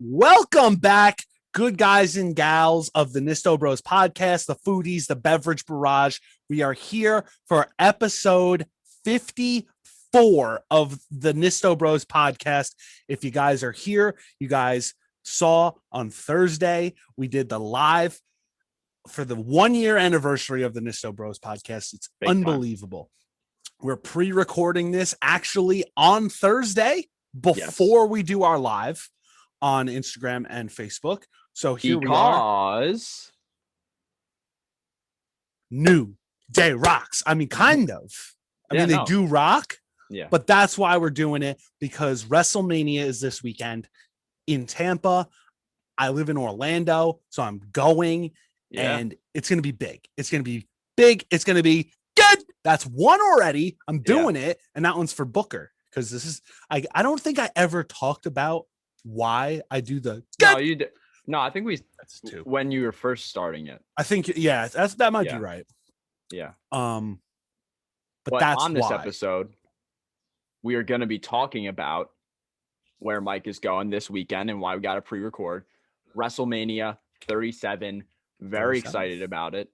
Welcome back, good guys and gals of the Nisto Bros podcast, the foodies, the beverage barrage. We are here for episode 54 of the Nisto Bros podcast. If you guys are here, you guys saw on Thursday, we did the live for the 1 year anniversary of the Nisto Bros podcast. It's big unbelievable. Time. We're pre-recording this actually on Thursday before we do our live on Instagram and Facebook. So here we are. New Day rocks. I mean, kind of. They do rock. Yeah. But that's why we're doing it, because WrestleMania is this weekend in Tampa. I live in Orlando, so I'm going, and it's going to be big. It's going to be big. It's going to be good. That's one already. I'm doing it, and that one's for Booker, because this is, I don't think I ever talked about why I do the No, I think that's two. When you were first starting it. I think that might be right. Yeah. But that's on this episode, we are going to be talking about where Mike is going this weekend and why we got to pre-record WrestleMania 37. Very excited about it.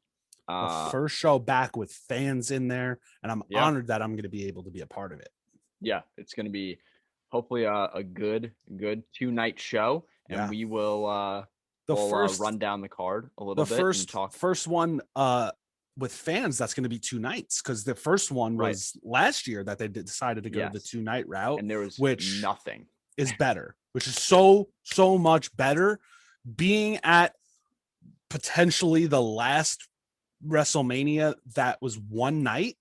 The first show back with fans in there, and I'm honored that I'm going to be able to be a part of it. Yeah, it's going to be hopefully a good 2-night show, and we will run down the card a little bit. First one with fans, that's going to be 2 nights, because the first one was last year that they decided to go the 2-night route, and there was nothing is better, which is so much better. Being at potentially the last WrestleMania that was 1 night,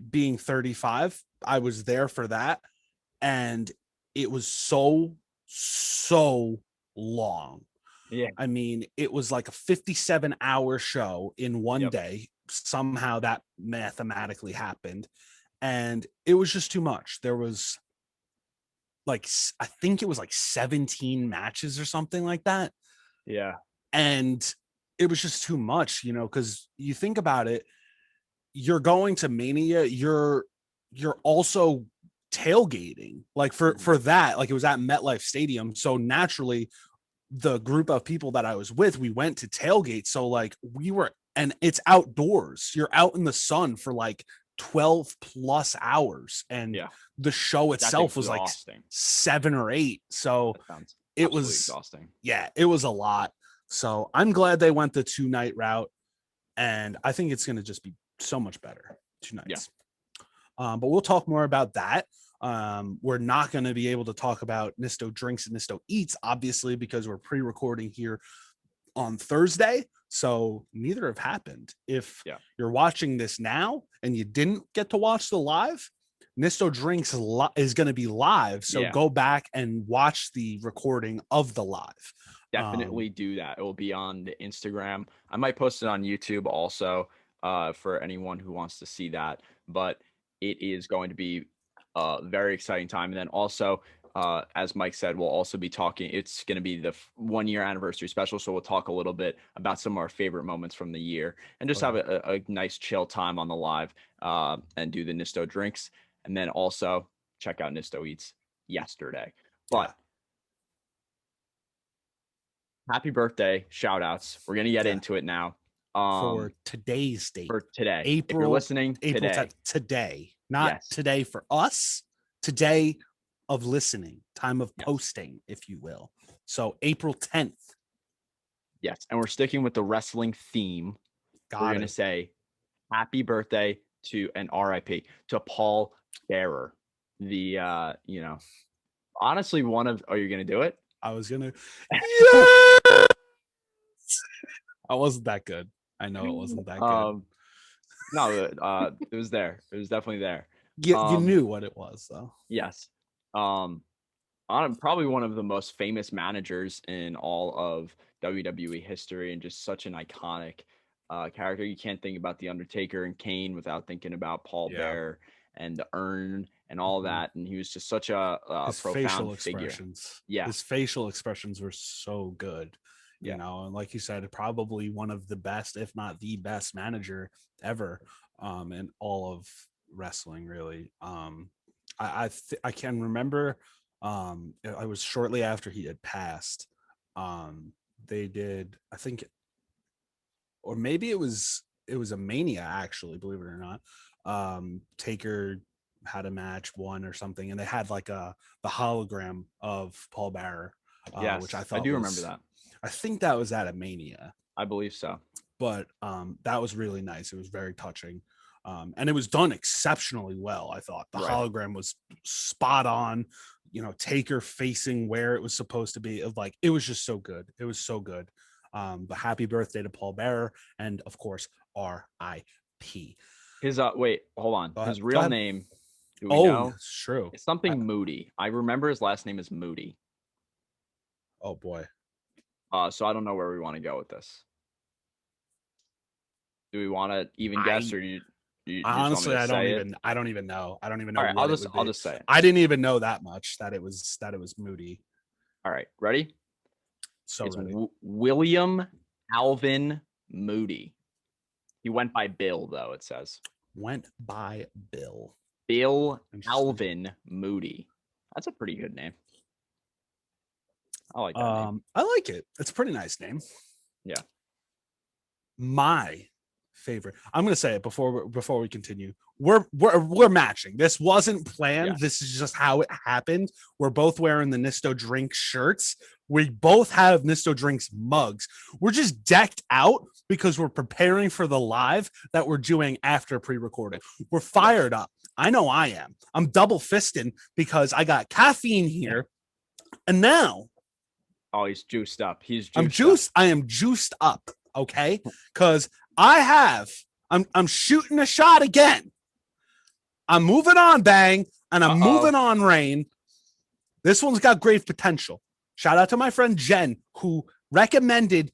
being 35, I was there for that. And it was so long. Yeah. I mean, it was like a 57-hour show in one day. Somehow that mathematically happened. And it was just too much. There was I think it was 17 matches or something like that. Yeah. And it was just too much, because you think about it, you're going to Mania, you're also tailgating for that, it was at MetLife Stadium, so naturally the group of people that I was with, we went to tailgate, so we were, and it's outdoors, you're out in the sun for 12 plus hours, and the show itself was 7 or 8, so it was exhausting. It was a lot. So I'm glad they went the 2-night route, and I think it's going to just be so much better 2 nights. But we'll talk more about that. We're not going to be able to talk about Nisto Drinks and Nisto Eats, obviously, because we're pre-recording here on Thursday. So neither have happened. If you're watching this now and you didn't get to watch the live, Nisto Drinks is going to be live. So go back and watch the recording of the live. Definitely do that. It will be on the Instagram. I might post it on YouTube also for anyone who wants to see that. But it is going to be a very exciting time. And then also, as Mike said, we'll also be talking. It's going to be the 1 year anniversary special. So we'll talk a little bit about some of our favorite moments from the year and just have a nice chill time on the live and do the Nisto Drinks. And then also check out Nisto Eats yesterday. But happy birthday, shout outs. We're going to get into it now. For today's date. For today. April, if you're listening, April today. Today. Not today for us. Today of listening. Time of posting, if you will. So April 10th. Yes. And we're sticking with the wrestling theme. We're going to say happy birthday to an RIP to Paul Bearer. The, honestly, are you going to do it? I was going to. Yes! I wasn't that good. I know it wasn't that good. No, it was there. It was definitely there. You knew what it was, though. Yes. Probably one of the most famous managers in all of WWE history, and just such an iconic character. You can't think about The Undertaker and Kane without thinking about Paul Bearer and the urn and all that. And he was just such a profound figure. Yeah. His facial expressions were so good. And like you said, probably one of the best, if not the best manager ever in all of wrestling, really. I can remember I was shortly after he had passed. They did, I think, or maybe it was a Mania, actually, believe it or not. Taker had a match, won or something, and they had like the hologram of Paul Bearer, which I Yes, I thought do remember was, that. I think that was at a Mania, I believe so. but that was really nice. It was very touching. And it was done exceptionally well. I thought the Right. hologram was spot on, Taker facing where it was supposed to be. It was just so good. It was so good. But happy birthday to Paul Bearer, and of course, R.I.P. His wait, hold on. Go ahead. His Go real ahead. name, do we Oh, know? yes, true. It's something Moody. I remember his last name is Moody. Oh boy. So I don't know where we want to go with this. Do we want to even guess, I or you just want me honestly, to I don't say it? even. I don't even know. I don't even know All right, what it would I'll be. just say it. I didn't even know that much that it was Moody. All right, ready? So It's ready. William Alvin Moody. He went by Bill, though, it says. Went by Bill. Bill Interesting. Alvin Moody. That's a pretty good name. I like that name. I like it. It's a pretty nice name. Yeah. My favorite. I'm gonna say it before we continue. We're matching. This wasn't planned. Yes. This is just how it happened. We're both wearing the Nisto Drink shirts. We both have Nisto Drinks mugs. We're just decked out because we're preparing for the live that we're doing after pre-recorded. We're fired up. I know I am. I'm double fisting because I got caffeine here, and now Oh, he's juiced up. I'm juiced. I am juiced up. Okay, because I'm shooting a shot again. I'm moving on, Bang, and I'm moving on, Rain. This one's got great potential. Shout out to my friend Jen, who recommended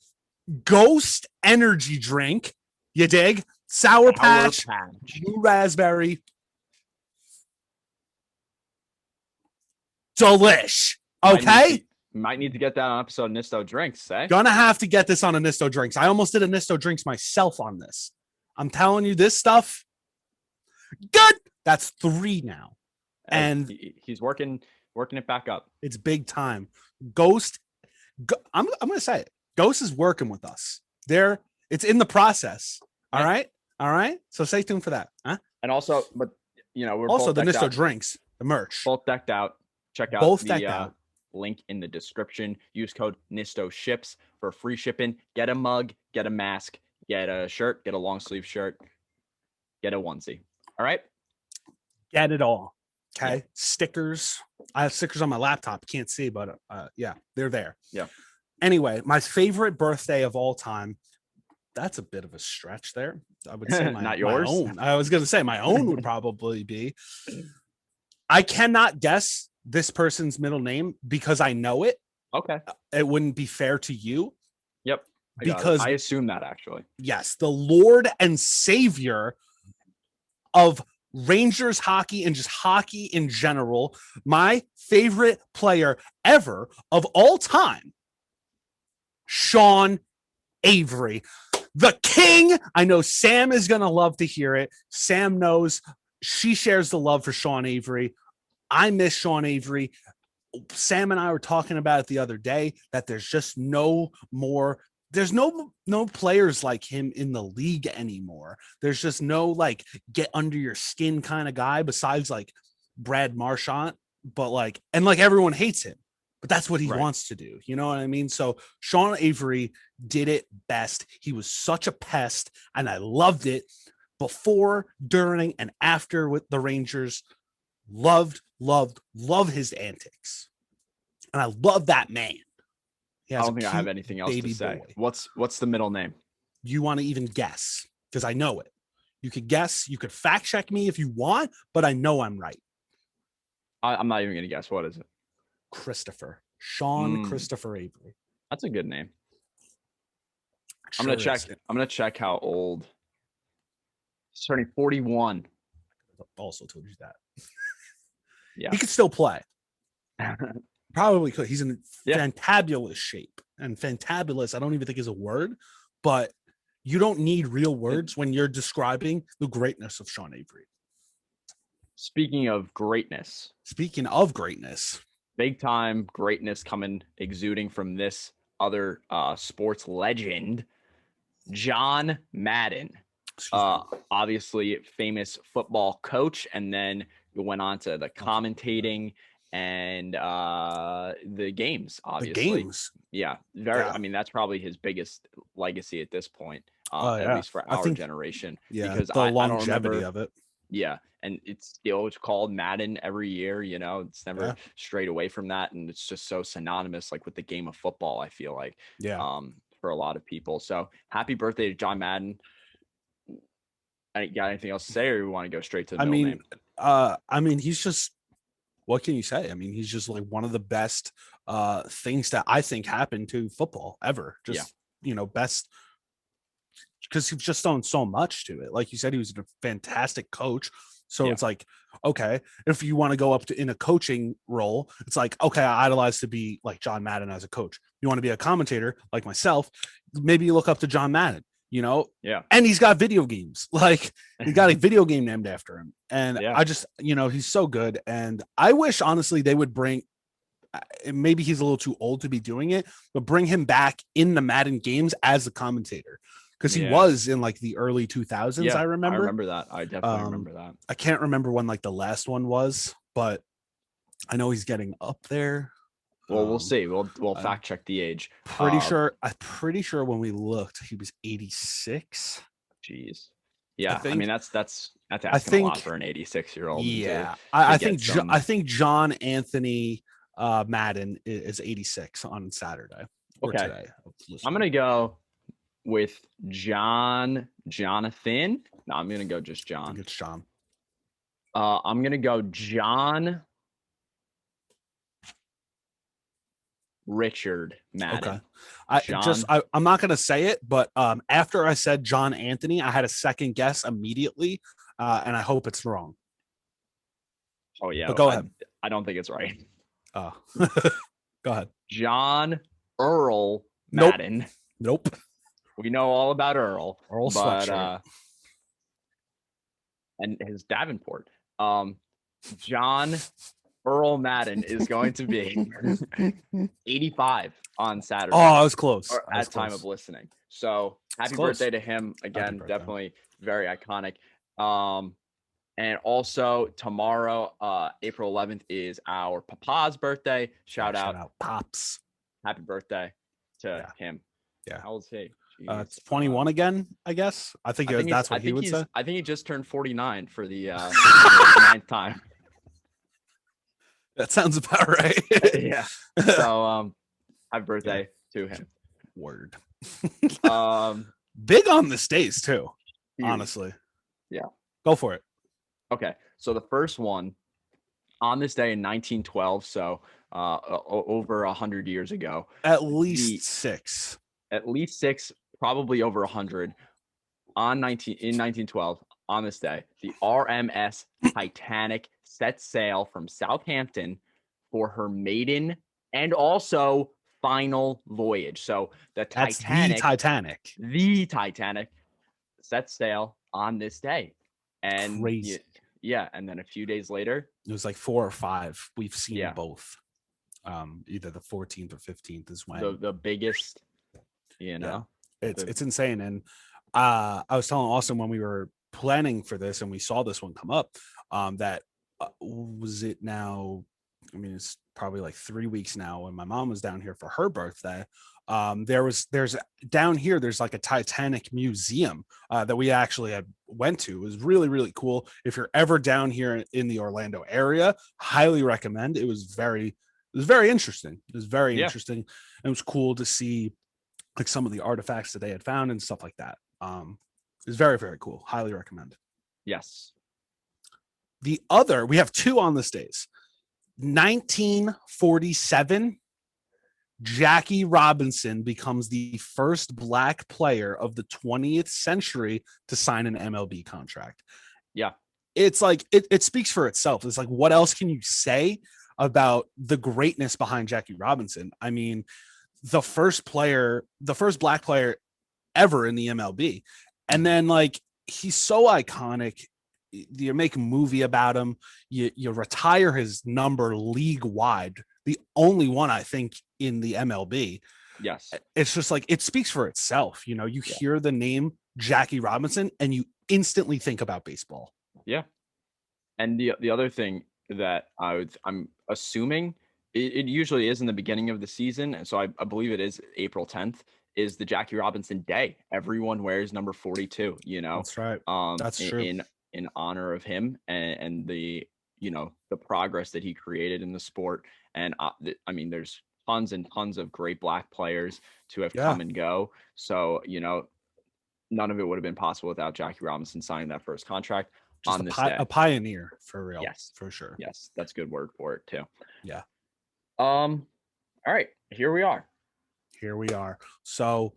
Ghost Energy Drink. You dig? Sour Patch, blue raspberry. Delish. Okay? Might need to get that on episode of Nisto Drinks, eh? Gonna have to get this on a Nisto Drinks. I almost did a Nisto Drinks myself on this. I'm telling you, this stuff, good. That's 3 now. And he's working it back up. It's big time. Ghost, I'm gonna say it. Ghost is working with us. It's in the process. All right. So stay tuned for that. Huh? And also, but we're also both the Nisto out. Drinks, the merch. Both decked out. Check out both the link in the description. Use code Nisto Ships for free shipping. Get a mug, get a mask, get a shirt, get a long sleeve shirt, get a onesie. All right. Get it all. Okay. Yeah. Stickers. I have stickers on my laptop. Can't see, but yeah, they're there. Yeah. Anyway, my favorite birthday of all time. That's a bit of a stretch there. I would say not yours. My own. I was going to say my own would probably be. I cannot guess this person's middle name because I know it. Okay. It wouldn't be fair to you. Yep. Because I assume that actually. Yes, the Lord and Savior of Rangers hockey and just hockey in general, my favorite player ever of all time, Sean Avery, the king. I know Sam is going to love to hear it. Sam knows she shares the love for Sean Avery. I miss Sean Avery. Sam and I were talking about it the other day that there's just no more. There's no players like him in the league anymore. There's just no like get under your skin kind of guy besides like Brad Marchand, but like everyone hates him, but that's what he wants to do. You know what I mean? So Sean Avery did it best. He was such a pest and I loved it before, during, and after with the Rangers. Love his antics. And I love that man. I don't think I have anything else to say. Boy. What's the middle name? You want to even guess? Because I know it. You could guess. You could fact check me if you want, but I know I'm right. I'm not even going to guess. What is it? Christopher. Sean Christopher Avery. That's a good name. Sure I'm going to check how old. He's turning 41. I also told you that. Yeah. He could still play. Probably could. He's in fantabulous shape. And fantabulous, I don't even think is a word, but you don't need real words when you're describing the greatness of Sean Avery. Speaking of greatness. big time greatness coming exuding from this other sports legend, John Madden. Excuse me. Obviously famous football coach, and then went on to the commentating and the games, The obviously. games. Yeah, very. Yeah. I mean, that's probably his biggest legacy at this point, Oh at yeah. least for I our think generation, yeah, because the I don't longevity remember. of it. Yeah, and it's still called Madden every year. It's never Yeah. strayed away from that, and it's just so synonymous, like with the game of football. I feel like, Yeah. for a lot of people. So happy birthday to John Madden. Got anything else to say, or we want to go straight to the I middle mean, name? he's just what can you say? I mean, he's just like one of the best things that I think happened to football ever. Yeah, Just, best because he's just done so much to it. Like you said, he was a fantastic coach. So yeah, it's like, okay, if you want to go up to in a coaching role, it's like, okay, I idolize to be like John Madden as a coach. You want to be a commentator like myself, maybe you look up to John Madden, yeah, and he's got video games. Like he got a video game named after him. And yeah, I just, he's so good. And I wish honestly they would bring maybe he's a little too old to be doing it, but bring him back in the Madden games as a commentator because he yeah, was in like the early 2000s. yeah. I I remember. remember that. I definitely remember that. I can't remember when like the last one was, but I know he's getting up there. Well, we'll Um, see. We'll I'm fact check the age. pretty sure. I'm pretty sure when we looked, he was 86. Geez. I Yeah, I mean think. that's I asking a lot think. for an 86-year-old to Yeah, I get think. some. I think John Anthony Madden is 86 on Saturday or Okay, today. I'm gonna go with Jonathan. No, I'm gonna go just I think John. it's John. I'm gonna go John Richard Okay. Madden. Just John. I'm not gonna say it, but after I said John Anthony, I had a second guess immediately, and I hope it's wrong. Oh yeah, But go I ahead. I don't think it's right. Uh, go ahead. John Earl Nope. Madden. Nope. We know all about Earl, Earl but sweatshirt. and his Davenport. John Earl Madden is going to be 85 on Oh, Saturday, I was close. or I was at time of close. listening. So It's happy close. birthday to him Happy again. birthday. Definitely very iconic. And also tomorrow, April 11th, is our papa's birthday. Shout Shout out, out, pops. happy birthday to Yeah, him. yeah. How old is he? Jeez. It's 21 again. I guess. I think that's what he would say. I think he just turned 49 for the ninth time. That sounds about right. Yeah. So happy birthday to him. Word. Um Big on the states too. huge. Honestly. Yeah. Go for it. Okay. So the first one on this day in 1912, so over 100 years ago. At least six. At least six, probably over 100 in 1912 on this day. The RMS Titanic set sail from Southampton for her maiden and also final voyage. So the That's Titanic, the the Titanic set sail on this day. And Crazy. yeah, and then a few days later, It was like 4 or 5. We've seen yeah, both. Either the 14th or 15th is when the biggest, it's insane. And I was telling Austin when we were planning for this and we saw this one come up, that was it now. I mean, it's probably like 3 weeks now when my mom was down here for her birthday. There's down here, there's like a Titanic museum that we actually had went to. It was really, really cool. If you're ever down here in the Orlando area, highly recommend. It was very interesting. It was very interesting. And it was cool to see like some of the artifacts that they had found and stuff like that. It was very, very cool. Highly recommend. yes, The other, we have 2 on this days. 1947, Jackie Robinson becomes the first Black player of the 20th century to sign an MLB contract. yeah, It's like it speaks for itself. It's like, what else can you say about the greatness behind Jackie Robinson? I mean, the first Black player ever in the MLB. And then like he's so iconic. You make a movie about him, you retire his number league wide the only one I think in the MLB. Yes. It's just like, it speaks for itself. You know, you Yeah. hear the name Jackie Robinson and you instantly think about baseball. Yeah. And the other thing that I'm assuming it usually is in the beginning of the season, and so I believe it is April 10th is the Jackie Robinson Day. Everyone wears number 42, That's right. That's in true. in honor of him and the the progress that he created in the sport. And I mean, there's tons and tons of great black players to have Yeah. come and go. So none of it would have been possible without Jackie Robinson signing that first contract Just on this day. a pioneer for real. Yes. For sure. Yes, that's a good word for it too. Yeah. All right, here we are. Here we are. So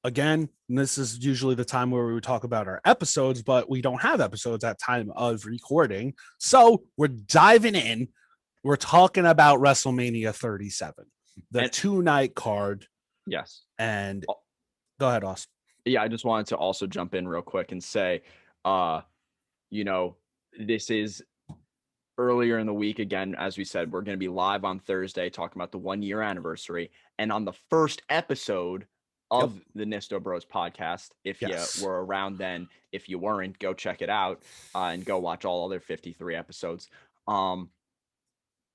again, this is usually the time where we would talk about our episodes, but we don't have episodes at time of recording. So we're diving in. We're talking about WrestleMania 37, the 2-night card. Yes. And go ahead, Austin. Yeah, I just wanted to also jump in real quick and say, this is earlier in the week. Again, as we said, we're going to be live on Thursday talking about the 1-year anniversary. And on the first episode of the Nisto Bros podcast, if you were around then, if you weren't, go check it out and go watch all other 53 episodes.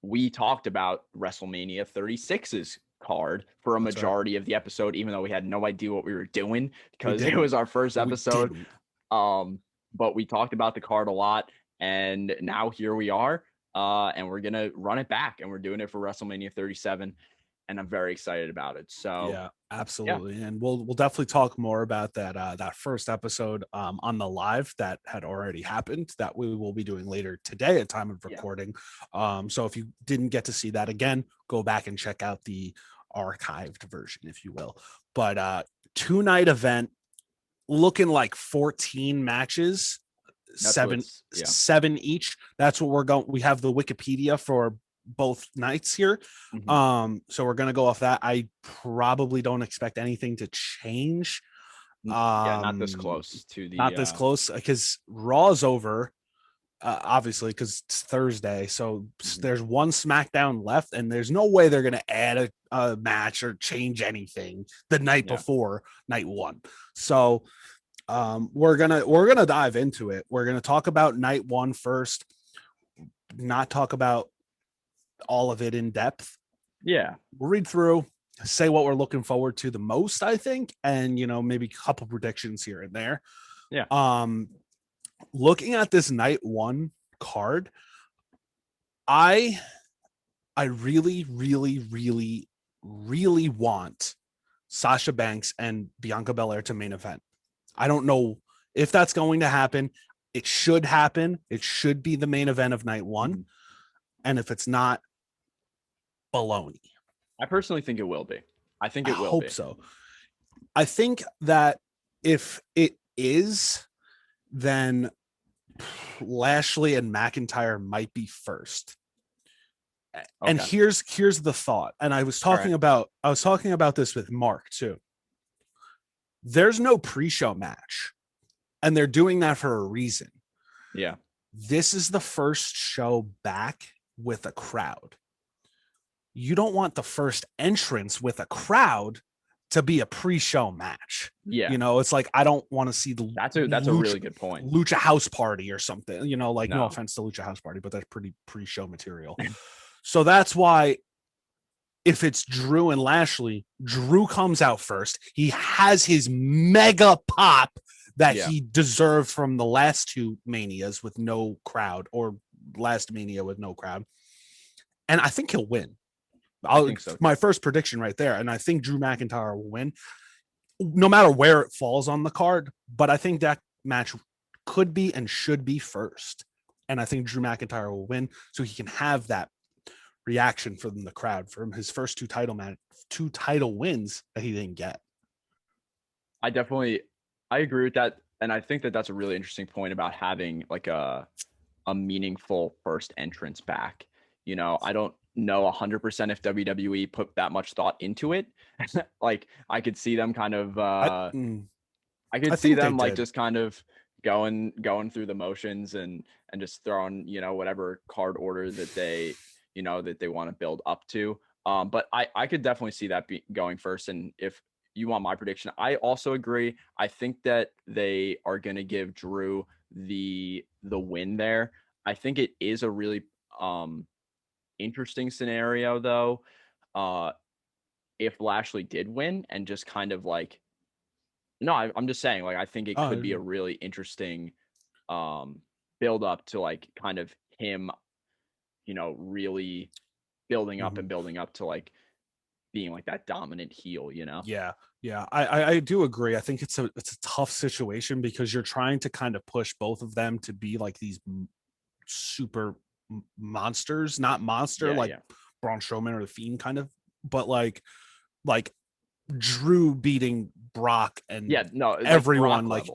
We talked about WrestleMania 36's card for a majority of the episode, even though we had no idea what we were doing because it was our first episode. But we talked about the card a lot, and now here we are, and we're gonna run it back, and we're doing it for WrestleMania 37, and I'm very excited about it. So yeah, absolutely. And we'll definitely talk more about that first episode on the live that had already happened that we will be doing later today at time of recording. So if you didn't get to see that, again, go back and check out the archived version, if you will. But 2-night event, looking like 14 matches, seven each. That's what we're going. We have the Wikipedia for both nights here. So we're gonna go off that. I probably don't expect anything to change. Not this close to the not this close, because Raw's over, obviously, because it's Thursday. So there's one SmackDown left, and there's no way they're gonna add a match or change anything the night before night one. So we're gonna dive into it. We're gonna talk about night one first, not talk about all of it in depth. We'll read through, say what we're looking forward to the most, I think, and maybe a couple predictions here and there. Looking at this night one card, I really, really, really, really want Sasha Banks and Bianca Belair to main event. I don't know if that's going to happen. It should happen. It should be the main event of night one. And if it's not, baloney. I personally think it will be. I think it will be. I hope so. I think that if it is, then Lashley and McIntyre might be first. And here's the thought. And I was talking about this with Mark too. There's no pre-show match, and they're doing that for a reason. This is the first show back with a crowd. You don't want the first entrance with a crowd to be a pre-show match. It's like, I don't want to see that's a really good point. Lucha House Party or something, no offense to Lucha House Party, but that's pretty pre-show material. So that's why, if it's Drew and Lashley, Drew comes out first. He has his mega pop that he deserved from the last two Manias with no crowd, or last Mania with no crowd. And I think he'll win. I think so. My first prediction right there. And I think Drew McIntyre will win no matter where it falls on the card. But I think that match could be and should be first. And I think Drew McIntyre will win so he can have that reaction from the crowd from his first two title wins that he didn't get. I agree with that. And I think that that's a really interesting point about having like a meaningful first entrance back. I don't know 100% if WWE put that much thought into it. Like, I could see them kind of I could see them like just kind of going through the motions and just throwing whatever card order that they that they want to build up to. But I could definitely see that going first. And if you want my prediction, I also agree. I think that they are going to give Drew the win there. I think it is a really interesting scenario though. If Lashley did win and just kind of like, no, I'm just saying, like, I think it could be a really interesting build up to like kind of him, really building up and building up to like being like that dominant heel, Yeah. I do agree. I think it's a tough situation because you're trying to kind of push both of them to be like these super monsters, not monster like Braun Strowman or the Fiend kind of, but like Drew beating Brock and everyone like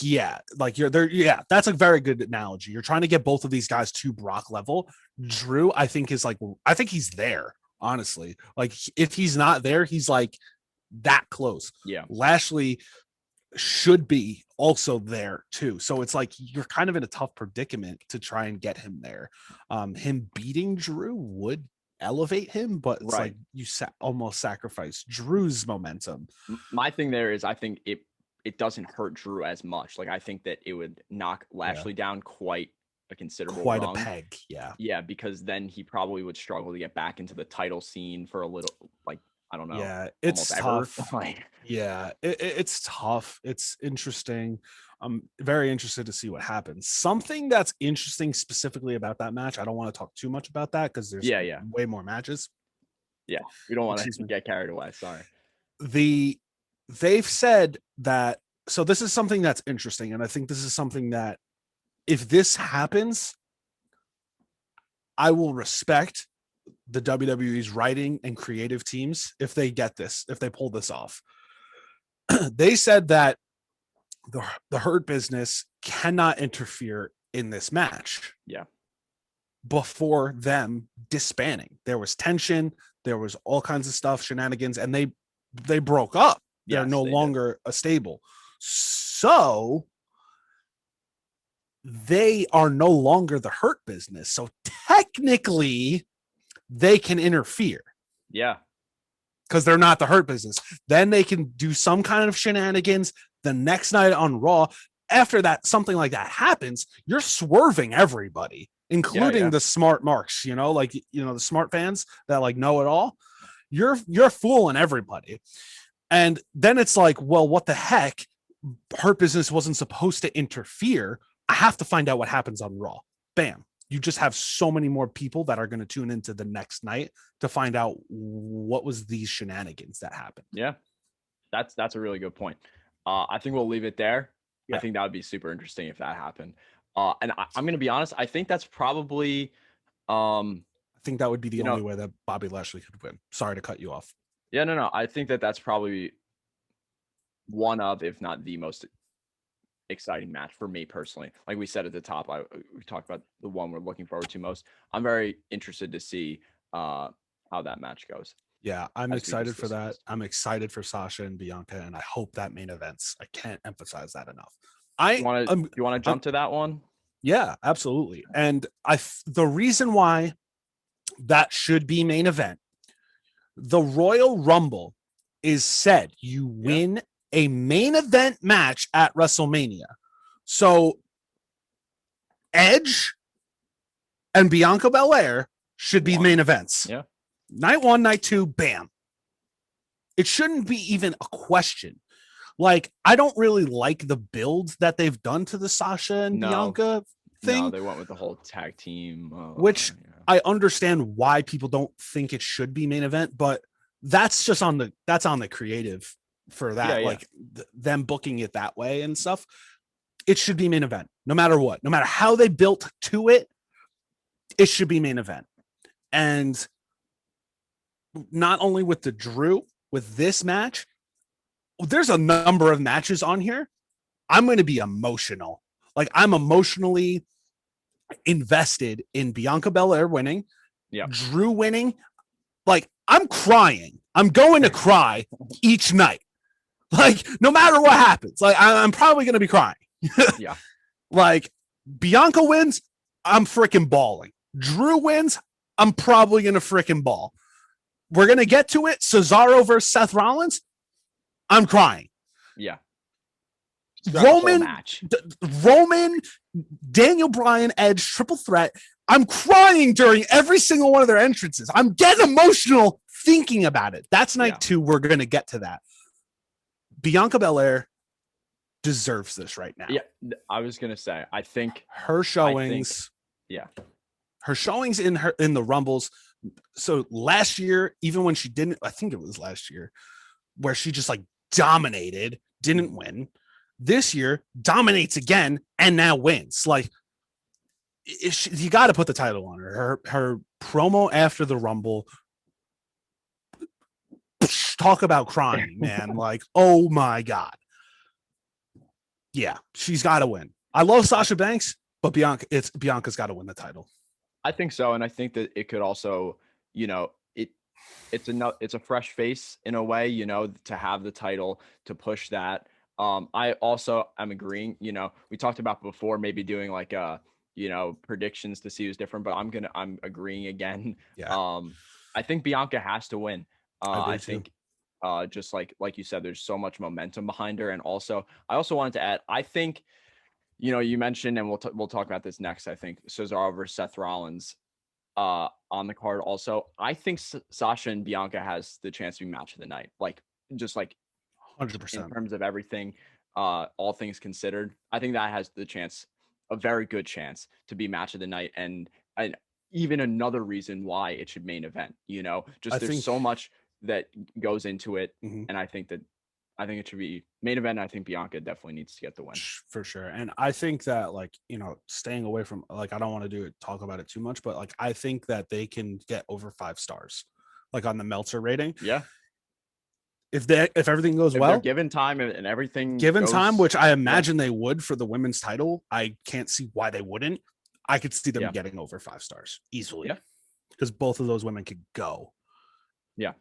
you're there. Yeah, that's a very good analogy. You're trying to get both of these guys to Brock level. Drew, I think he's there. Honestly, like if he's not there, he's like that close. Yeah, Lashley should be also there too. So it's like you're kind of in a tough predicament to try and get him there. Him beating Drew would elevate him, but it's like you almost sacrifice Drew's momentum. My thing there is I think it doesn't hurt Drew as much. Like I think that it would knock Lashley down quite a considerable rung. A peg. Yeah, because then he probably would struggle to get back into the title scene for a little, like, I don't know. Yeah, it's tough. It's tough. It's interesting. I'm very interested to see what happens. Something that's interesting specifically about that match, I don't want to talk too much about that because there's way more matches. Yeah, we don't want to get carried away. Sorry. They've said that, so this is something that's interesting, and I think this is something that if this happens, I will respect the WWE's writing and creative teams if they get this, if they pull this off. They said that the Hurt Business cannot interfere in this match. Yeah. Before them disbanding, there was tension, there was all kinds of stuff, shenanigans, and they broke up. They're no longer a stable. So they are no longer the Hurt Business. So technically they can interfere. Yeah. Because they're not the Hurt Business. Then they can do some kind of shenanigans the next night on Raw. After that, something like that happens, you're swerving everybody, including the smart marks, the smart fans that like know it all. You're fooling everybody. And then it's like, well, what the heck? Hurt Business wasn't supposed to interfere. I have to find out what happens on Raw. Bam. You just have so many more people that are going to tune into the next night to find out what was these shenanigans that happened. Yeah, that's a really good point. I think we'll leave it there. Yeah. I think that would be super interesting if that happened. And I'm going to be honest. I think that's probably. I think that would be the only way that Bobby Lashley could win. Sorry to cut you off. Yeah, no. I think that's probably one of, if not the most exciting match for me personally. Like we said at the top, we talked about the one we're looking forward to most. I'm very interested to see how that match goes. Yeah, I'm excited for that. I'm excited for Sasha and Bianca, and I hope that main events. I can't emphasize that enough. You want to jump to that one? Yeah, absolutely. And the reason why that should be main event, the Royal Rumble is said you win a main event match at WrestleMania. So Edge and Bianca Belair should be main events. Yeah. Night 1, night 2, bam. It shouldn't be even a question. Like, I don't really like the build that they've done to the Sasha and Bianca thing. No, they went with the whole tag team. Which I understand why people don't think it should be main event, but that's just on the creative for that. Like them booking it that way and stuff. It should be main event, no matter what. No matter how they built to it, it should be main event. And not only with the Drew, with this match, there's a number of matches on here. I'm going to be emotional. Like, I'm emotionally invested in Bianca Belair winning, Drew winning. Like, I'm crying. I'm going to cry each night. Like, no matter what happens, like, I'm probably going to be crying. Like, Bianca wins, I'm freaking bawling. Drew wins, I'm probably going to frickin' ball. We're going to get to it. Cesaro versus Seth Rollins. I'm crying. Yeah. Roman, Daniel Bryan, Edge, triple threat. I'm crying during every single one of their entrances. I'm getting emotional thinking about it. That's night 2. We're going to get to that. Bianca Belair deserves this right now. Yeah, I was going to say, I think her showings. Her showings in the Rumbles. So last year, even when she didn't, I think it was last year, where she just like dominated, didn't win. This year, dominates again, and now wins. Like, you got to put the title on her. Her promo after the Rumble, talk about crying, man. Like, oh my God. Yeah, she's got to win. I love Sasha Banks, but Bianca's got to win the title. I think so, and I think that it could also, it's a fresh face in a way, to have the title, to push that. I also am agreeing, we talked about before maybe doing like predictions to see who's different, but I'm agreeing again. Yeah. I think Bianca has to win. I think just like you said, there's so much momentum behind her. And also, I also wanted to add, I think, you mentioned, and we'll talk about this next, I think, Cesaro versus Seth Rollins on the card. Also, I think Sasha and Bianca has the chance to be match of the night. Like, just like 100% in terms of everything, all things considered, I think that has the chance, a very good chance, to be match of the night. And even another reason why it should main event, there's so much that goes into it. And I think it should be main event. I think Bianca definitely needs to get the win. For sure. And I think that, like, staying away from, like, I don't want to talk about it too much, but like, I think that they can get over 5 stars, like on the Meltzer rating. Yeah. If everything goes well, given time and everything time, which I imagine they would for the women's title, I can't see why they wouldn't. I could see them getting over 5 stars easily. Yeah. Because both of those women could go. Yeah.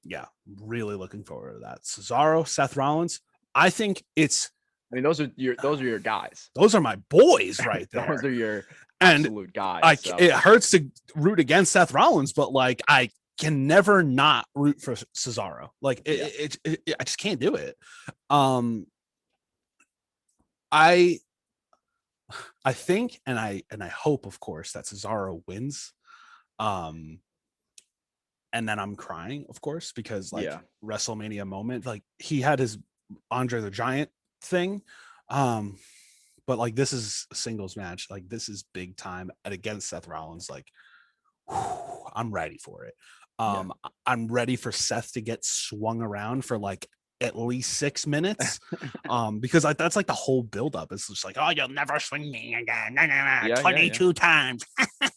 Yeah, really looking forward to that. Cesaro, Seth Rollins. I think it's. I mean, those are your guys. Those are my boys right there. Those are your absolute guys. It hurts to root against Seth Rollins, but like, I can never not root for Cesaro. Like, I just can't do it. I think, and I hope, of course, that Cesaro wins. And then I'm crying, of course, because WrestleMania moment, like, he had his Andre the Giant thing. But like, this is a singles match. Like, this is big time. And against Seth Rollins, like, I'm ready for it. I'm ready for Seth to get swung around for like at least 6 minutes. Because that's like the whole buildup. It's just like, oh, you'll never swing me again. 22 times.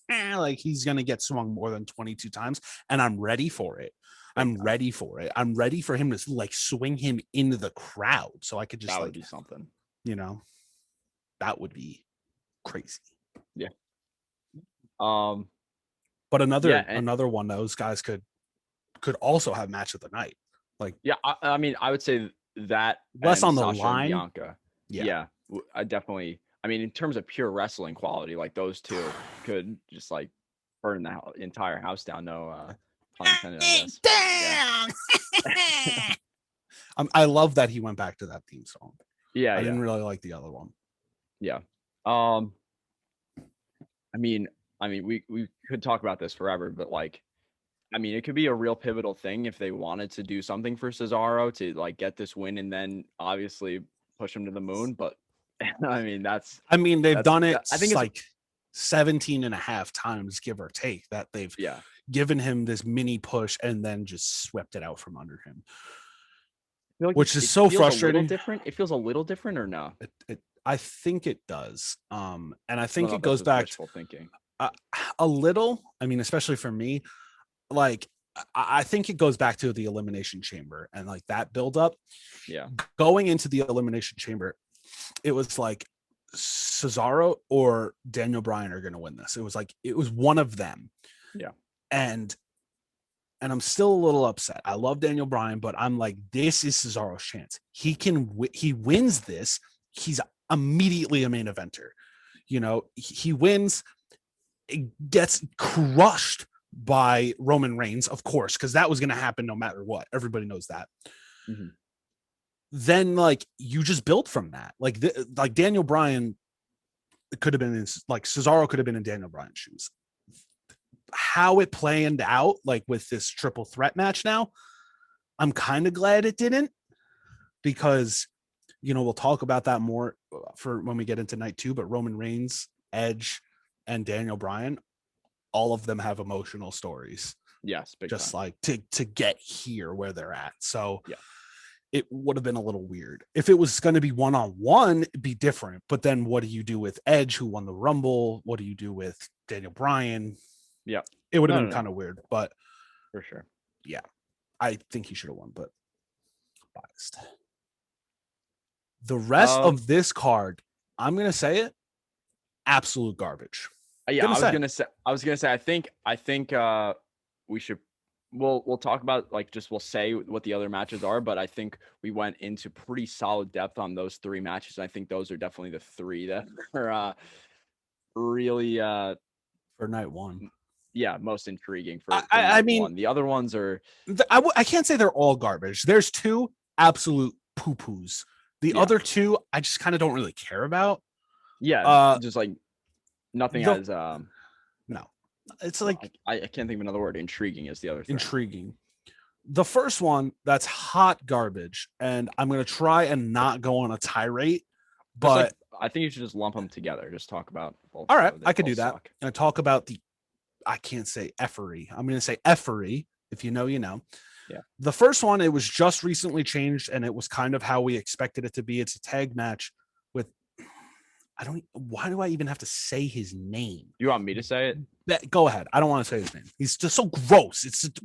Like, he's gonna get swung more than 22 times, and I'm ready for it. I'm ready for it. I'm ready for him to like swing him into the crowd, so I could just that would be something. That would be crazy. Yeah. But another one, those guys could also have match of the night. Like, I mean, I would say that less on the Sasha line. Bianca. Yeah, I definitely. I mean, in terms of pure wrestling quality, like, those two could just like burn the entire house down. No pun intended, I guess. Damn. I love that he went back to that theme song. Yeah, I didn't really like the other one. Yeah. I mean, we could talk about this forever, but like, I mean, it could be a real pivotal thing if they wanted to do something for Cesaro to like get this win and then obviously push him to the moon. But I mean, they've done it. I think it's like 17 and a half times, give or take, that they've given him this mini push and then just swept it out from under him. Like, which is so frustrating. It feels a little different, or no? I think it does. And I think it goes back to thinking a little. I mean, especially for me, like, I think it goes back to the Elimination Chamber and like that build up. Yeah. Going into the Elimination Chamber, it was like Cesaro or Daniel Bryan are going to win this. It was one of them. Yeah. And I'm still a little upset. I love Daniel Bryan, but I'm like, this is Cesaro's chance. He wins this. He's immediately a main eventer. He wins. gets crushed by Roman Reigns, of course, because that was going to happen no matter what. Everybody knows that. Mhm. Then like you just build from that. Like Daniel Bryan could have been in, like Cesaro could have been in Daniel Bryan's shoes. How it planned out, like with this triple threat match now, I'm kind of glad it didn't, because we'll talk about that more for when we get into night 2, but Roman Reigns, Edge, and Daniel Bryan, all of them have emotional stories. Yes, big just time. like to get here where they're at. So yeah, it would have been a little weird. If it was going to be one-on-one, it'd be different. But then what do you do with Edge, who won the Rumble? What do you do with Daniel Bryan? Yeah. It would have been kind of weird, but for sure. Yeah. I think he should have won, but biased. The rest of this card, I'm going to say it, absolute garbage. Yeah, I was gonna say, I think we should, we'll talk about, like, just we'll say what the other matches are, but I think we went into pretty solid depth on those 3 matches. And I think those are definitely the 3 that are really for night 1. Yeah, most intriguing for I night mean, 1. The other ones are, I can't say they're all garbage. There's 2 absolute poo-poos. The other 2 I just kind of don't really care about. Yeah, just like nothing as no. It's like, I can't think of another word. Intriguing is the other thing. Intriguing. The first one, that's hot garbage, and I'm going to try and not go on a tirade, but I think you should just lump them together. Just talk about both. All right, I could do that. And talk about I can't say effery. I'm going to say effery. If you know, you know. Yeah. The first one, it was just recently changed, and it was kind of how we expected it to be. It's a tag match with, why do I even have to say his name? You want me to say it? Go ahead. I don't want to say his name. He's just so gross. It's just,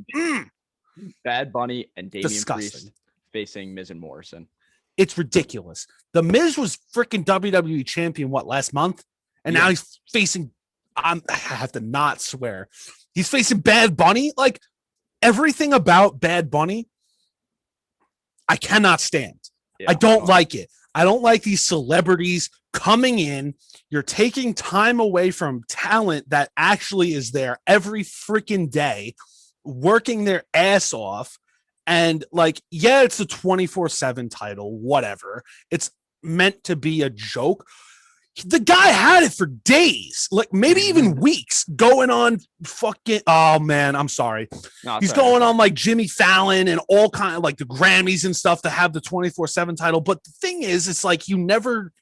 Bad Bunny and Damian disgusting. Priest facing Miz and Morrison. It's ridiculous. The Miz was freaking WWE champion, last month? And now he's facing, I have to not swear, he's facing Bad Bunny. Like, everything about Bad Bunny, I cannot stand. Yeah, I don't like it. I don't like these celebrities coming in. You're taking time away from talent that actually is there every freaking day, working their ass off. And like, yeah, it's a 24/7 title, whatever. It's meant to be a joke. The guy had it for days, like maybe even weeks, going on fucking, oh man, I'm sorry. No, he's going on like Jimmy Fallon and all kind of like the Grammys and stuff to have the 24/7 title. But the thing is, it's like you never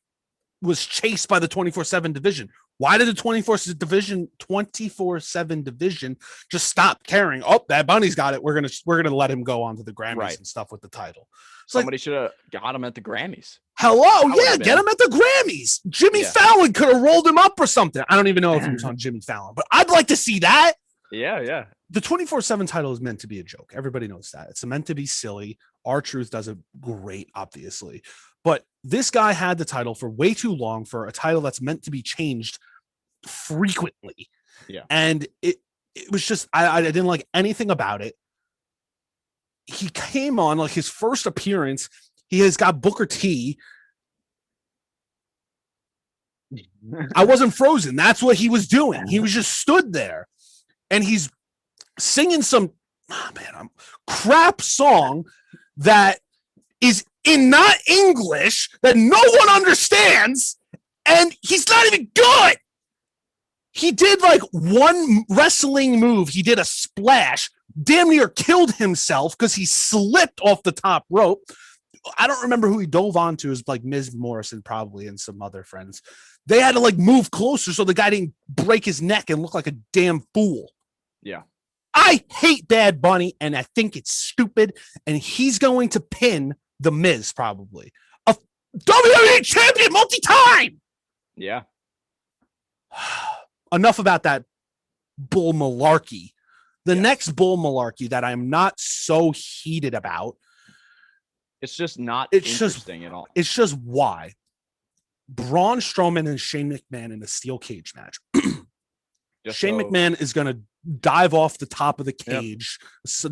was chased by the 24/7 division. Why did the 24/7 division just stop caring? Oh, Bad Bunny's got it. We're gonna let him go on to the Grammys and stuff with the title. Somebody should have got him at the Grammys. Hello, get him at the Grammys. Jimmy Fallon could have rolled him up or something. I don't even know if he was on Jimmy Fallon, but I'd like to see that. Yeah. The 24/7 title is meant to be a joke. Everybody knows that. It's meant to be silly. R-Truth does it great, obviously. But this guy had the title for way too long for a title that's meant to be changed frequently. Yeah. And it was just, I didn't like anything about it. He came on, like, his first appearance, he has got Booker T. I wasn't frozen. That's what he was doing. He was just stood there and he's singing some crap song that is in not English, that no one understands, and he's not even good. He did like one wrestling move. He did a splash, damn near killed himself because he slipped off the top rope. I don't remember who he dove onto. It was like Miz Morrison probably and some other friends. They had to like move closer so the guy didn't break his neck and look like a damn fool. Yeah. I hate Bad Bunny, and I think it's stupid, and he's going to pin The Miz probably. A WWE champion multi-time! Yeah. Enough about that bull malarkey. The next bull malarkey that I'm not so heated about. It's just not interesting at all. It's just why. Braun Strowman and Shane McMahon in a steel cage match. Shane McMahon is going to dive off the top of the cage,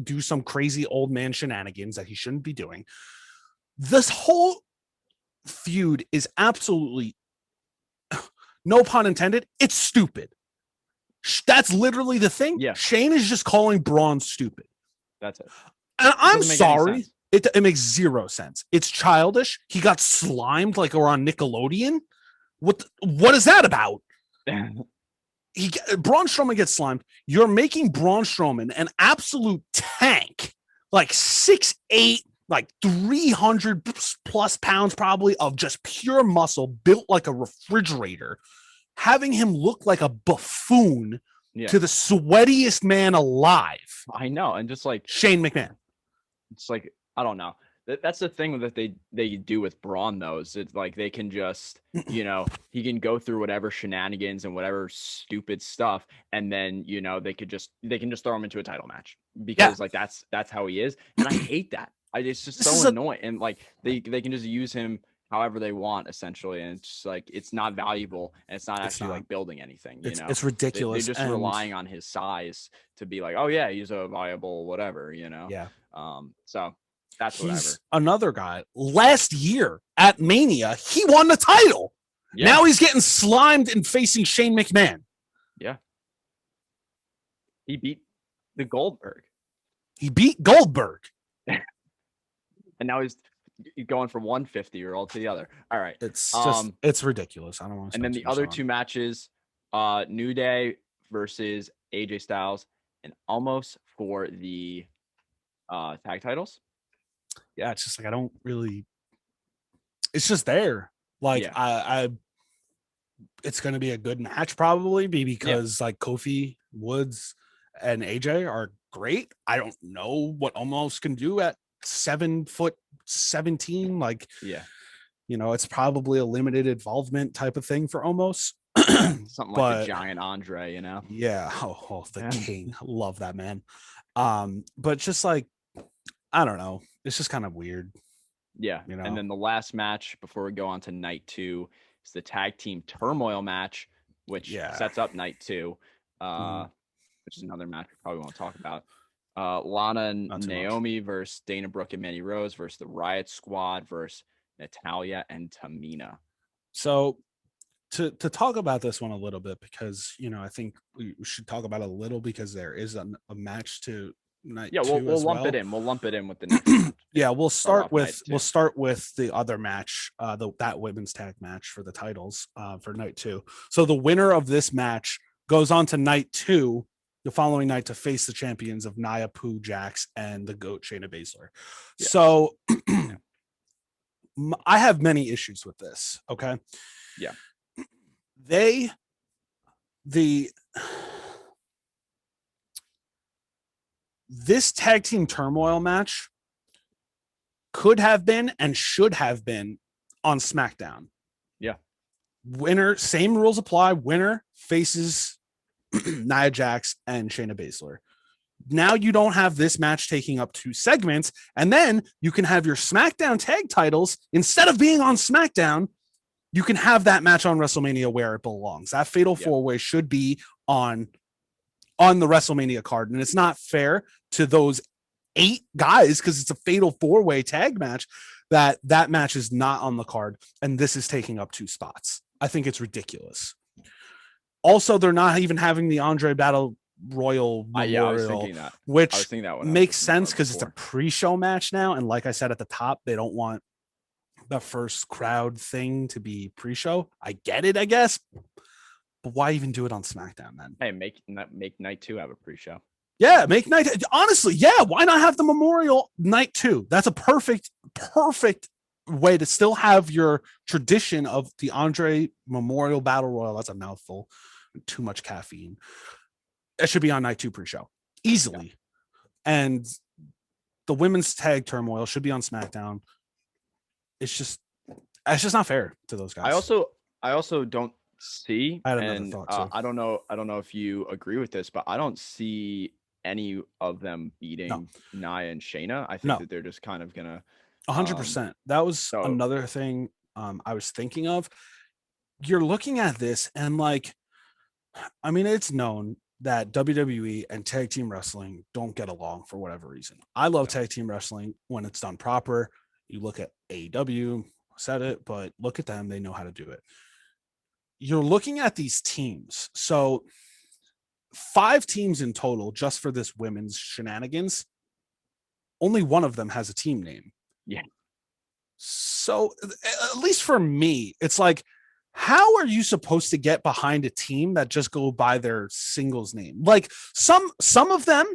do some crazy old man shenanigans that he shouldn't be doing. This whole feud is absolutely, no pun intended, it's stupid. That's literally the thing. Yeah. Shane is just calling Braun stupid. That's it. And I'm sorry. It makes zero sense. It's childish. He got slimed like we're on Nickelodeon. What is that about? Braun Strowman gets slimed. You're making Braun Strowman an absolute tank, like 6'8", like 300 plus pounds probably of just pure muscle, built like a refrigerator, having him look like a buffoon to the sweatiest man alive. I know, and just like Shane McMahon. It's like, I don't know. That's the thing that they do with Braun, though. Is it's like they can just, he can go through whatever shenanigans and whatever stupid stuff, and then they can just throw him into a title match because like that's how he is, and I hate that. It's just so annoying, and like they can just use him however they want essentially, and it's just like it's not valuable and it's not actually like building anything. It's ridiculous. They're just relying on his size to be like, oh yeah, he's a viable whatever. Yeah. So. That's he's another guy. Last year at Mania, he won the title. Yeah. Now he's getting slimed and facing Shane McMahon. Yeah. He beat the Goldberg. And now he's going from one 50-year-old to the other. All right. It's just it's ridiculous. I don't want to. And then the other two matches, New Day versus AJ Styles, and almost for the tag titles. Yeah, it's just like I don't really. It's just there. Like I it's going to be a good match probably because like Kofi, Woods, and AJ are great. I don't know what Omos can do at 7'17". Like, it's probably a limited involvement type of thing for Omos. Something like the giant Andre, Yeah. Oh, the king. Love that man. But just like, I don't know. It's just kind of weird. Yeah. And then the last match before we go on to night 2 is the tag team turmoil match, which sets up night 2, which is another match we probably won't talk about. Lana and Naomi versus Dana Brooke and Mandy Rose versus the Riot Squad versus Natalya and Tamina. So to talk about this one a little bit, because, I think we should talk about it a little because there is a match to night 2 we'll lump it in. We'll lump it in with the next match. We'll start with the other match, that women's tag match for the titles for night 2. So the winner of this match goes on to night 2 the following night to face the champions of Nia Poo, Jax, and the GOAT Shayna Baszler. Yeah. So I have many issues with this. Okay. Yeah. This tag team turmoil match could have been and should have been on SmackDown. Yeah. Winner, same rules apply. Winner faces Nia Jax and Shayna Baszler. Now you don't have this match taking up 2 segments, and then you can have your SmackDown tag titles instead of being on SmackDown. You can have that match on WrestleMania where it belongs. That Fatal 4-Way should be on the WrestleMania card, and it's not fair to those 8 guys because it's a Fatal 4-Way tag match that match is not on the card, and this is taking up 2 spots. I think it's ridiculous. Also, they're not even having the Andre Battle Royal Memorial, I was thinking that. Which makes sense because it's a pre-show match now, and like I said at the top, they don't want the first crowd thing to be pre-show. I get it, I guess, but why even do it on SmackDown then? Hey, make night 2 have a pre-show. Yeah, make night. Honestly, why not have the Memorial night 2? That's a perfect way to still have your tradition of the Andre Memorial Battle Royal. That's a mouthful. Too much caffeine. It should be on night 2 pre-show easily. And the women's tag turmoil should be on SmackDown. It's just not fair to those guys. I also don't see, I don't know if you agree with this, but I don't see any of them beating Nia and Shayna. I think that they're just kind of gonna 100%. That was another thing I was thinking of. You're looking at this and like, I mean, it's known that WWE and tag team wrestling don't get along for whatever reason. I love tag team wrestling when it's done proper. You look at AEW, said it, but look at them. They know how to do it. You're looking at these teams. So 5 teams in total just for this women's shenanigans. Only one of them has a team name. Yeah. So at least for me, it's like, how are you supposed to get behind a team that just go by their singles name? Like some of them,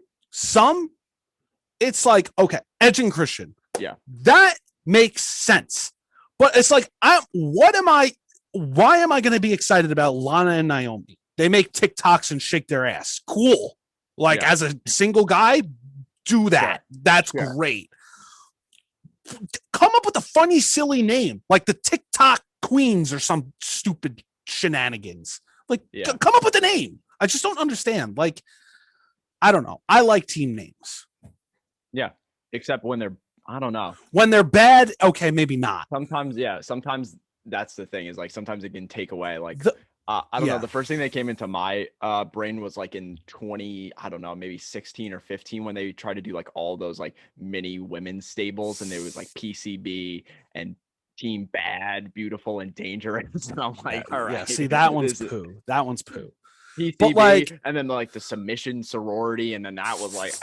it's like, okay, Edge and Christian. Yeah. That makes sense. But it's like, why am I going to be excited about Lana and Naomi? They make TikToks and shake their ass. Cool. Like as a single guy, do that. Sure. That's great. Come up with a funny, silly name, like the TikTok Queens or some stupid shenanigans. Like, come up with a name. I just don't understand. Like, I don't know. I like team names. Yeah, except when they're, I don't know. When they're bad, okay, maybe not. Sometimes, sometimes that's the thing, is like sometimes it can take away. Like, I don't know. The first thing that came into my brain was like in 20, I don't know, maybe 16 or 15, when they tried to do like all those like mini women's stables, and there was like PCB and Team Bad, Beautiful, and Dangerous. And I'm like, all right. Yeah, see, that one's poo. That one's poo. PCB, but like, and then like the submission sorority, and then that was like,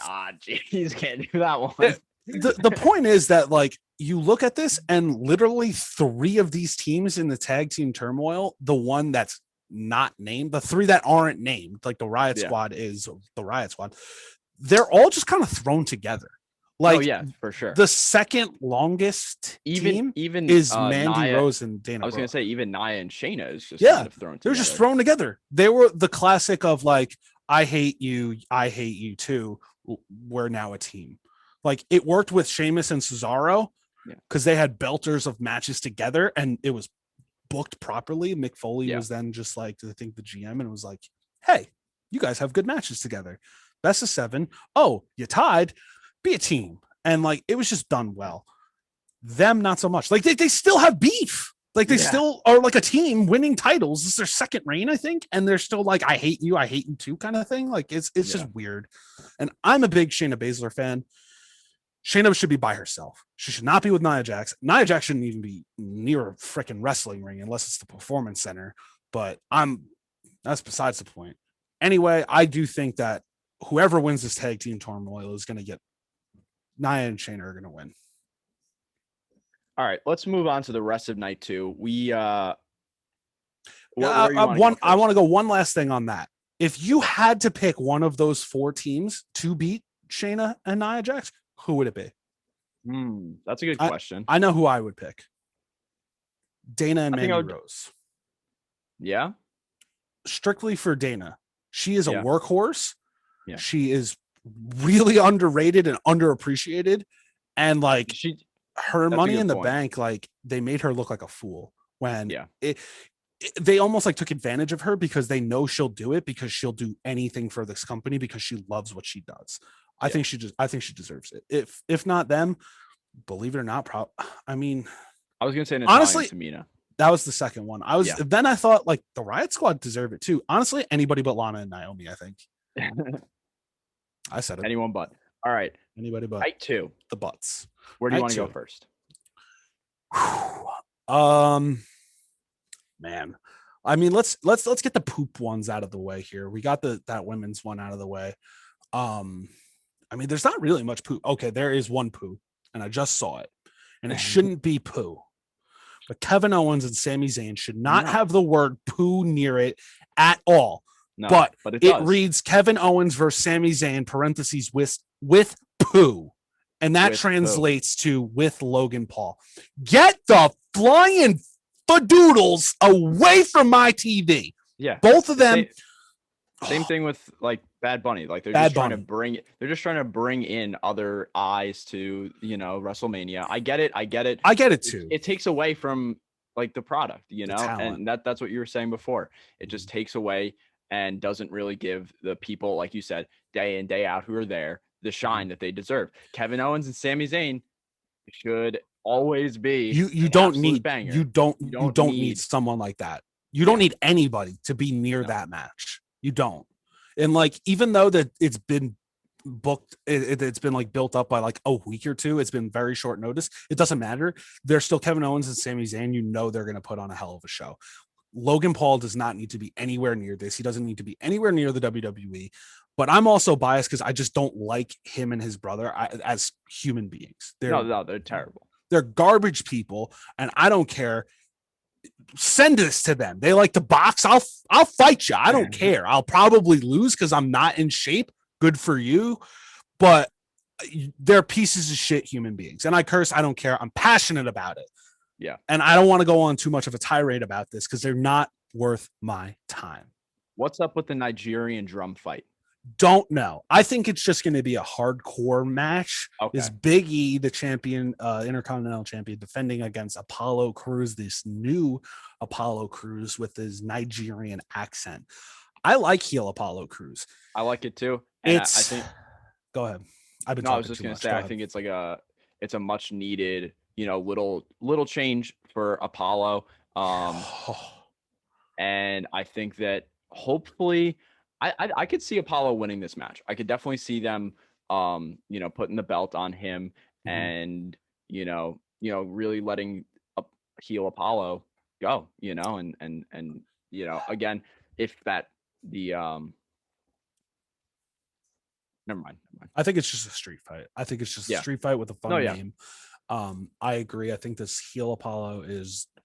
geez, can't do that one. The point is that like you look at this, and literally 3 of these teams in the tag team turmoil, the one that's not named, the 3 that aren't named, like the Riot Squad is the Riot Squad, they're all just kind of thrown together. Like, for sure. The second longest team is Mandy Nia, Rose and Dana. I was going to say even Nia and Shayna is just kind of thrown together. They're just thrown together. They were the classic of like, I hate you too. We're now a team. Like, it worked with Sheamus and Cesaro because they had belters of matches together, and it was booked properly. Mick Foley was then just like, I think, the GM, and it was like, hey, you guys have good matches together. Best of 7. Oh, you tied. Be a team. And like, it was just done well. Them, not so much. Like, they still have beef. Like, they still are like a team winning titles. This is their second reign, I think. And they're still like, I hate you too kind of thing. Like, it's just weird. And I'm a big Shayna Baszler fan. Shayna should be by herself. She should not be with Nia Jax. Nia Jax shouldn't even be near a freaking wrestling ring unless it's the Performance Center. But that's besides the point. Anyway, I do think that whoever wins this tag team turmoil is going to get, Nia and Shayna are going to win. All right, let's move on to the rest of night 2. We I want to go one last thing on that. If you had to pick one of those 4 teams to beat Shayna and Nia Jax, who would it be? That's a good question. I know who I would pick. Dana and Mandy Rose. Yeah? Strictly for Dana. She is a workhorse. Yeah. She is really underrated and underappreciated. And like, her Money in the Bank, like, they made her look like a fool when they almost like took advantage of her because they know she'll do it, because she'll do anything for this company because she loves what she does. I think she deserves it. If not them, believe it or not, I mean, I was gonna say honestly, Tamina. That was the second one. Then I thought like the Riot Squad deserve it too. Honestly, anybody but Lana and Naomi, I think. I said it. Anyone but. All right. Anybody but. Night 2. The butts. Where do you want to go first? Man. I mean, let's get the poop ones out of the way here. We got that women's one out of the way. I mean, there's not really much poo. Okay, there is one poo, and I just saw it, and it shouldn't be poo. But Kevin Owens and Sami Zayn should not have the word poo near it at all. No, but it reads Kevin Owens versus Sami Zayn, parentheses, with poo. And that translates to with Logan Paul. Get the flying fadoodles away from my TV. Yeah. Both of them. Same thing with like Bad Bunny. Like they're just trying to bring in other eyes to, WrestleMania. I get it too. It takes away from like the product, and that's what you were saying before. It just takes away and doesn't really give the people, like you said, day in, day out, who are there, the shine that they deserve. Kevin Owens and Sami Zayn should always be. You don't need someone like that. You don't need anybody to be near that match. You don't. And like, even though that it's been booked, it's been like built up by like a week or two, it's been very short notice. It doesn't matter. They're still Kevin Owens and Sami Zayn. They're going to put on a hell of a show. Logan Paul does not need to be anywhere near this. He doesn't need to be anywhere near the WWE. But I'm also biased because I just don't like him and his brother as human beings. No, they're terrible. They're garbage people, and I don't care. Send this to them. They like to box. I'll fight you. I don't care. I'll probably lose because I'm not in shape. Good for you. But they're pieces of shit human beings. And I curse. I don't care. I'm passionate about it. Yeah. And I don't want to go on too much of a tirade about this because they're not worth my time. What's up with the Nigerian drum fight? Don't know. I think it's just going to be a hardcore match. Okay. Is Big E, the champion, Intercontinental champion, defending against Apollo Crews, this new Apollo Crews with his Nigerian accent. I like heel Apollo Crews. I like it too. And I think. Go ahead. I was just going to say, I think it's like it's a much needed, little change for Apollo. And I think that hopefully. I could see Apollo winning this match. I could definitely see them, putting the belt on him and, really letting heel Apollo go, and again, if that never mind. I think it's just a street fight. I think it's just a street fight with a fun name. I agree. I think this heel Apollo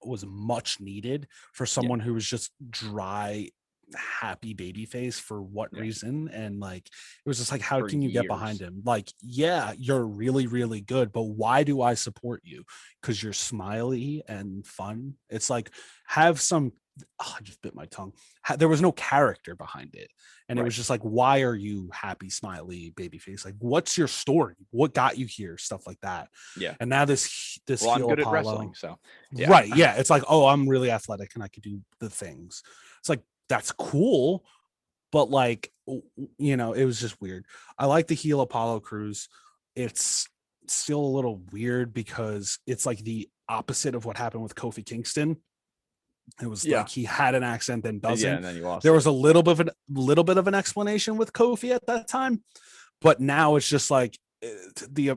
was much needed for someone who was just dry, happy baby face for what reason. And like it was just like, how can you get behind him? Like, yeah, you're really, really good, but why do I support you? Because you're smiley and fun. It's like, have some I just bit my tongue. There was no character behind it. And it was just like, why are you happy, smiley, baby face? Like, what's your story? What got you here? Stuff like that. Yeah. And now this well, I'm good Apollo, at wrestling, so right. Yeah. It's like, oh, I'm really athletic and I could do the things. It's like, that's cool. But like, it was just weird. I like the heel Apollo Crews. It's still a little weird because it's like the opposite of what happened with Kofi Kingston. It was like he had an accent, then doesn't. And then he lost. There was a little bit of an explanation with Kofi at that time, but now it's just like the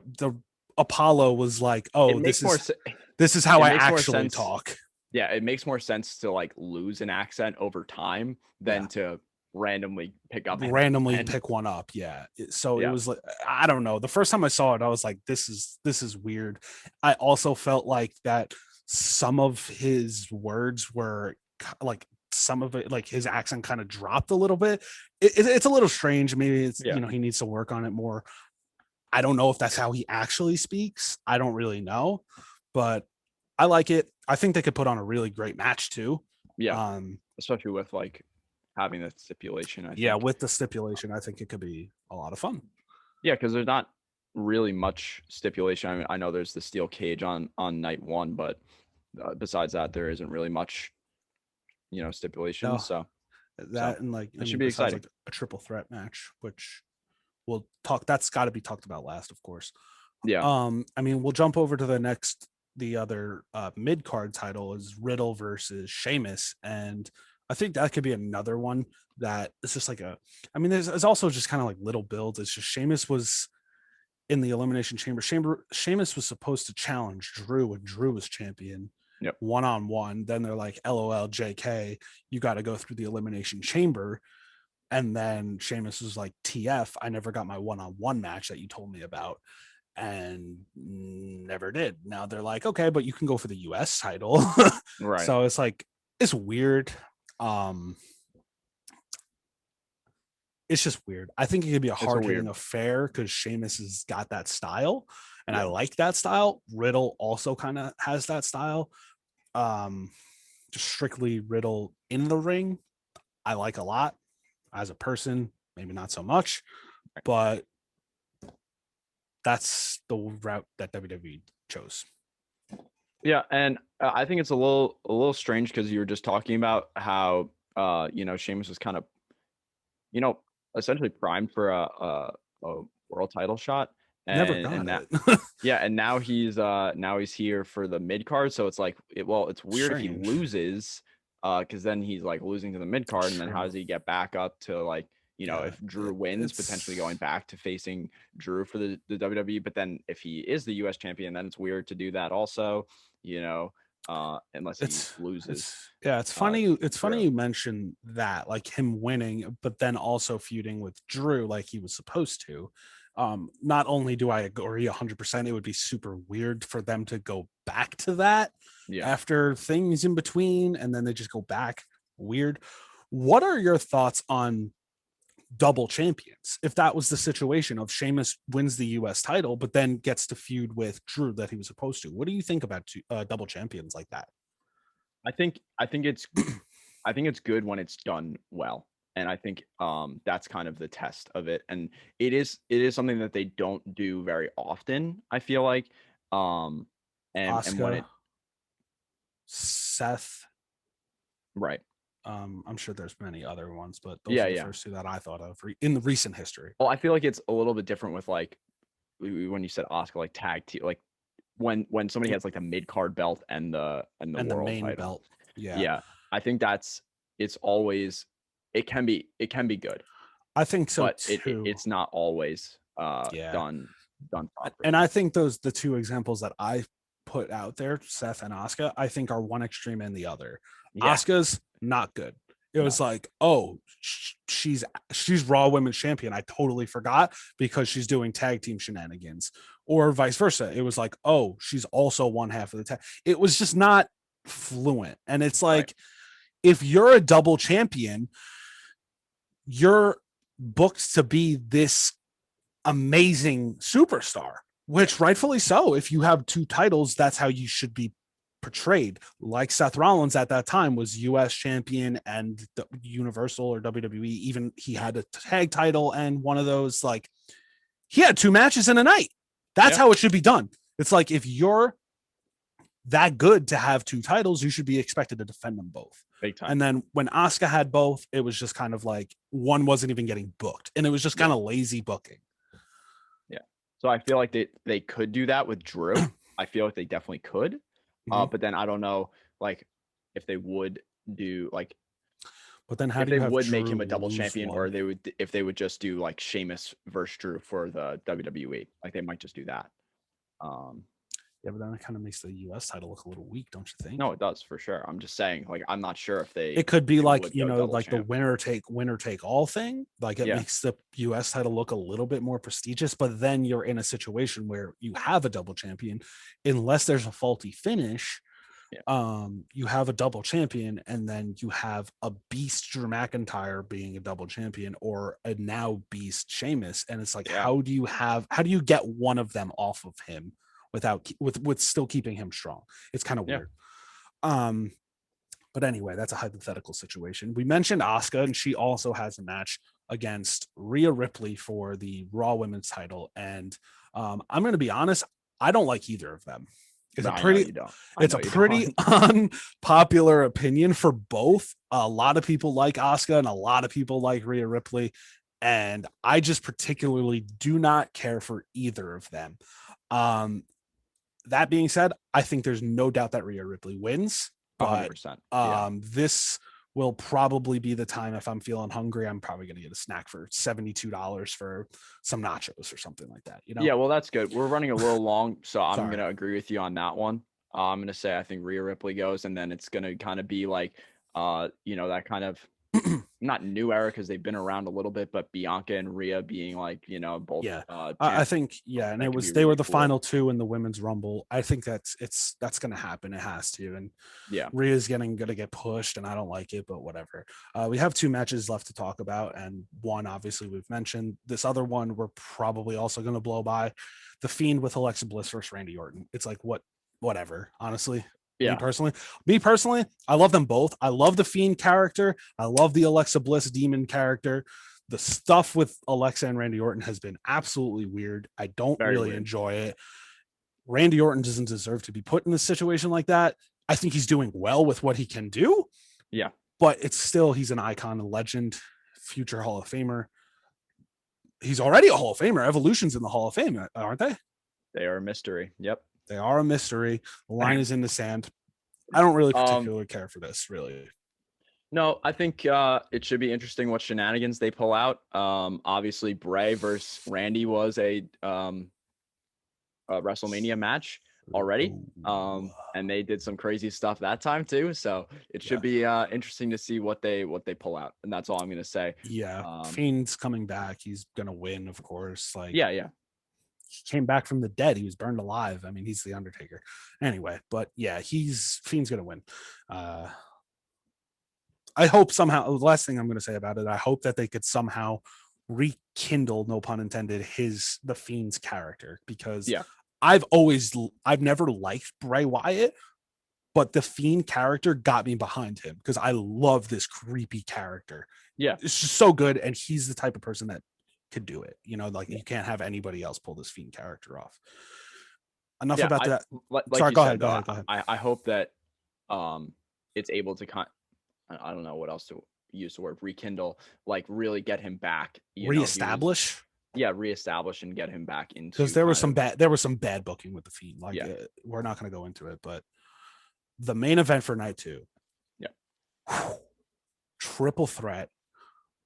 Apollo was like, oh, this is how I actually talk. Yeah, it makes more sense to like lose an accent over time than to randomly pick one up. Yeah. So it was like, I don't know. The first time I saw it, I was like, this is weird. I also felt like that some of his words were like, some of it, like his accent kind of dropped a little bit. It's a little strange. Maybe it's, he needs to work on it more. I don't know if that's how he actually speaks. I don't really know, but I like it. I think they could put on a really great match too. Yeah. Especially with like having the stipulation. With the stipulation, I think it could be a lot of fun. Yeah, because there's not really much stipulation. I mean, I know there's the steel cage on night one, but besides that, there isn't really much, stipulation. No, so that and like it should be exciting. Like a triple threat match, which we'll talk. That's got to be talked about last, of course. Yeah. I mean, we'll jump over to the other mid card title is Riddle versus Sheamus, and I think that could be another one that is just like there's also just kind of like little builds. It's just Sheamus was in the Elimination Chamber. Sheamus was supposed to challenge Drew when Drew was champion. Yep. 1-on-1. Then they're like, LOL, JK, you got to go through the Elimination Chamber. And then Sheamus was like, TF, I never got my 1-on-1 match that you told me about. And never did. Now they're like, okay, but you can go for the US title. Right. So it's like, it's weird. It's just weird. I think it could be a hard-hitting affair because Sheamus has got that style, and I like that style. Riddle also kind of has that style. Just strictly Riddle in the ring, I like a lot. As a person, maybe not so much, but that's the route that WWE chose. Yeah, and I think it's a little strange because you were just talking about how Sheamus was kind of essentially primed for a world title shot. And now he's here for the mid card. So it's like, it's weird strange. If he loses, because then he's like losing to the mid card, and then how does he get back up to like if Drew wins, potentially going back to facing Drew for the WWE. But then if he is the US champion, then it's weird to do that also. unless he It's loses. it's funny. It's funny Drew. you mentioned that, like him winning, but then also feuding with Drew like he was supposed to. Not only do I agree 100%, it would be super weird for them to go back to that Yeah. after things in between, and then they just go back. Weird. What are your thoughts on double champions? If that was the situation of Sheamus wins the U.S. title, but then gets to feud with Drew that he was supposed to, what do you think about double champions like that? I think it's good when it's done well. And I think that's kind of the test of it. And it is something that they don't do very often, I feel like. Um and when Asuka, it Seth. right. I'm sure there's many other ones, but those Yeah, are the yeah. first two that I thought of in the recent history. Well, I feel like it's a little bit different with like when you said Oscar, like tag team, like when somebody has like the mid card belt and the And the world main title. belt. Yeah. Yeah, I think it's always it can be good, I think so but too. it's not always Yeah. done And I properly. think the two examples that I put out there, Seth and Asuka, I think are one extreme and the other. Yeah, Asuka's not good. It was no, like, oh, she's Raw Women's Champion. I totally forgot because she's doing tag team shenanigans, or vice versa. It was like, oh, she's also one half of the tag. It was just not fluent, and it's right. like if you're a double champion, you're booked to be this amazing superstar, Yeah, which rightfully so. If you have two titles, that's how you should be portrayed. Like Seth Rollins at that time was US champion and the Universal or WWE, even he had a tag title and one of those, like he had two matches in a night. That's yeah, how it should be done. It's like if you're that good to have two titles, you should be expected to defend them both. big time. And then when Asuka had both, it was just kind of like one wasn't even getting booked, and it was just kind Yeah, of lazy booking. yeah. So I feel like they could do that with Drew. I feel like they definitely could. Mhm. But then I don't know, like if they would do like But then how if do they you have would make Drew him a double lose champion, or one? they would if they would just do like Sheamus versus Drew for the WWE. Like they might just do that. Um, Yeah, but then it kind of makes the US title look a little weak, don't you think? no, it does for sure. I'm just saying, like I'm not sure if It could be they like, would go double like the champ. winner take all thing. Like it Yeah, makes the US title look a little bit more prestigious, but then you're in a situation where you have a double champion, unless there's a faulty finish. yeah, You have a double champion, and then you have a beast Drew McIntyre being a double champion, or a now beast Sheamus, and it's like, yeah, how do you get one of them off of him without with still keeping him strong? It's kind of yeah. weird. Um, but anyway, that's a hypothetical situation. We mentioned Asuka, and she also has a match against Rhea Ripley for the Raw Women's title. And I'm going to be honest, I don't like either of them. It's But a I know pretty, you don't. I it's know a you pretty don't. unpopular opinion for both. A lot of people like Asuka, and a lot of people like Rhea Ripley. And I just particularly do not care for either of them. Um, that being said, I think there's no doubt that Rhea Ripley wins, but 100%. Yeah. this will probably be the time if I'm feeling hungry, I'm probably going to get a snack for $72 for some nachos or something like that, you know? Yeah, well, that's good. We're running a little long, so I'm Sorry. gonna agree with you on that one. I'm gonna say I think Rhea Ripley goes, and then it's gonna kind of be like, that kind of not new era because they've been around a little bit, but Bianca and Rhea being like, both Yeah. I champions. think, yeah, and That could be they were really the cool. final two in the women's rumble. I think that's going to happen. It has to. And Yeah, Rhea's going to get pushed, and I don't like it, but whatever. We have two matches left to talk about, and one obviously we've mentioned. This other one we're probably also going to blow by, the Fiend with Alexa Bliss versus Randy Orton. It's like whatever. Honestly, me yeah, personally, I love them both. I love the Fiend character. I love the Alexa Bliss demon character. The stuff with Alexa and Randy Orton has been absolutely weird. I don't very really weird. enjoy it. Randy Orton doesn't deserve to be put in a situation like that. I think he's doing well with what he can do, Yeah, but it's still, he's an icon, a legend, future Hall of Famer. He's already a Hall of Famer. Evolution's in the Hall of Fame, aren't they? they are a mystery. Yep. They are a mystery. The line is in the sand. I don't really Um, particularly care for this, really. no, I think it should be interesting what shenanigans they pull out. Obviously, Bray versus Randy was WrestleMania match already. Ooh. And they did some crazy stuff that time too. So it should be interesting to see what they pull out. And that's all I'm gonna say. Yeah, Fiend's coming back. He's gonna win, of course. Like, Yeah. he came back from the dead. He was burned alive. I mean, he's the Undertaker. Anyway, but yeah, Fiend's gonna win. I hope somehow. The last thing I'm gonna say about it, I hope that they could somehow rekindle, no pun intended, the Fiend's character, because I've never liked Bray Wyatt, but the Fiend character got me behind him because I love this creepy character. Yeah. It's just so good. And he's the type of person that could do it. You know, like, you can't have anybody else pull this Fiend character off. Enough about that. Like Sorry, go ahead. I hope that it's able to I don't know what else to use the word rekindle, like really get him back. Reestablish. Reestablish and get him back into, because there was some bad booking with the Fiend. Like, we're not going to go into it, but the main event for night 2. Triple threat.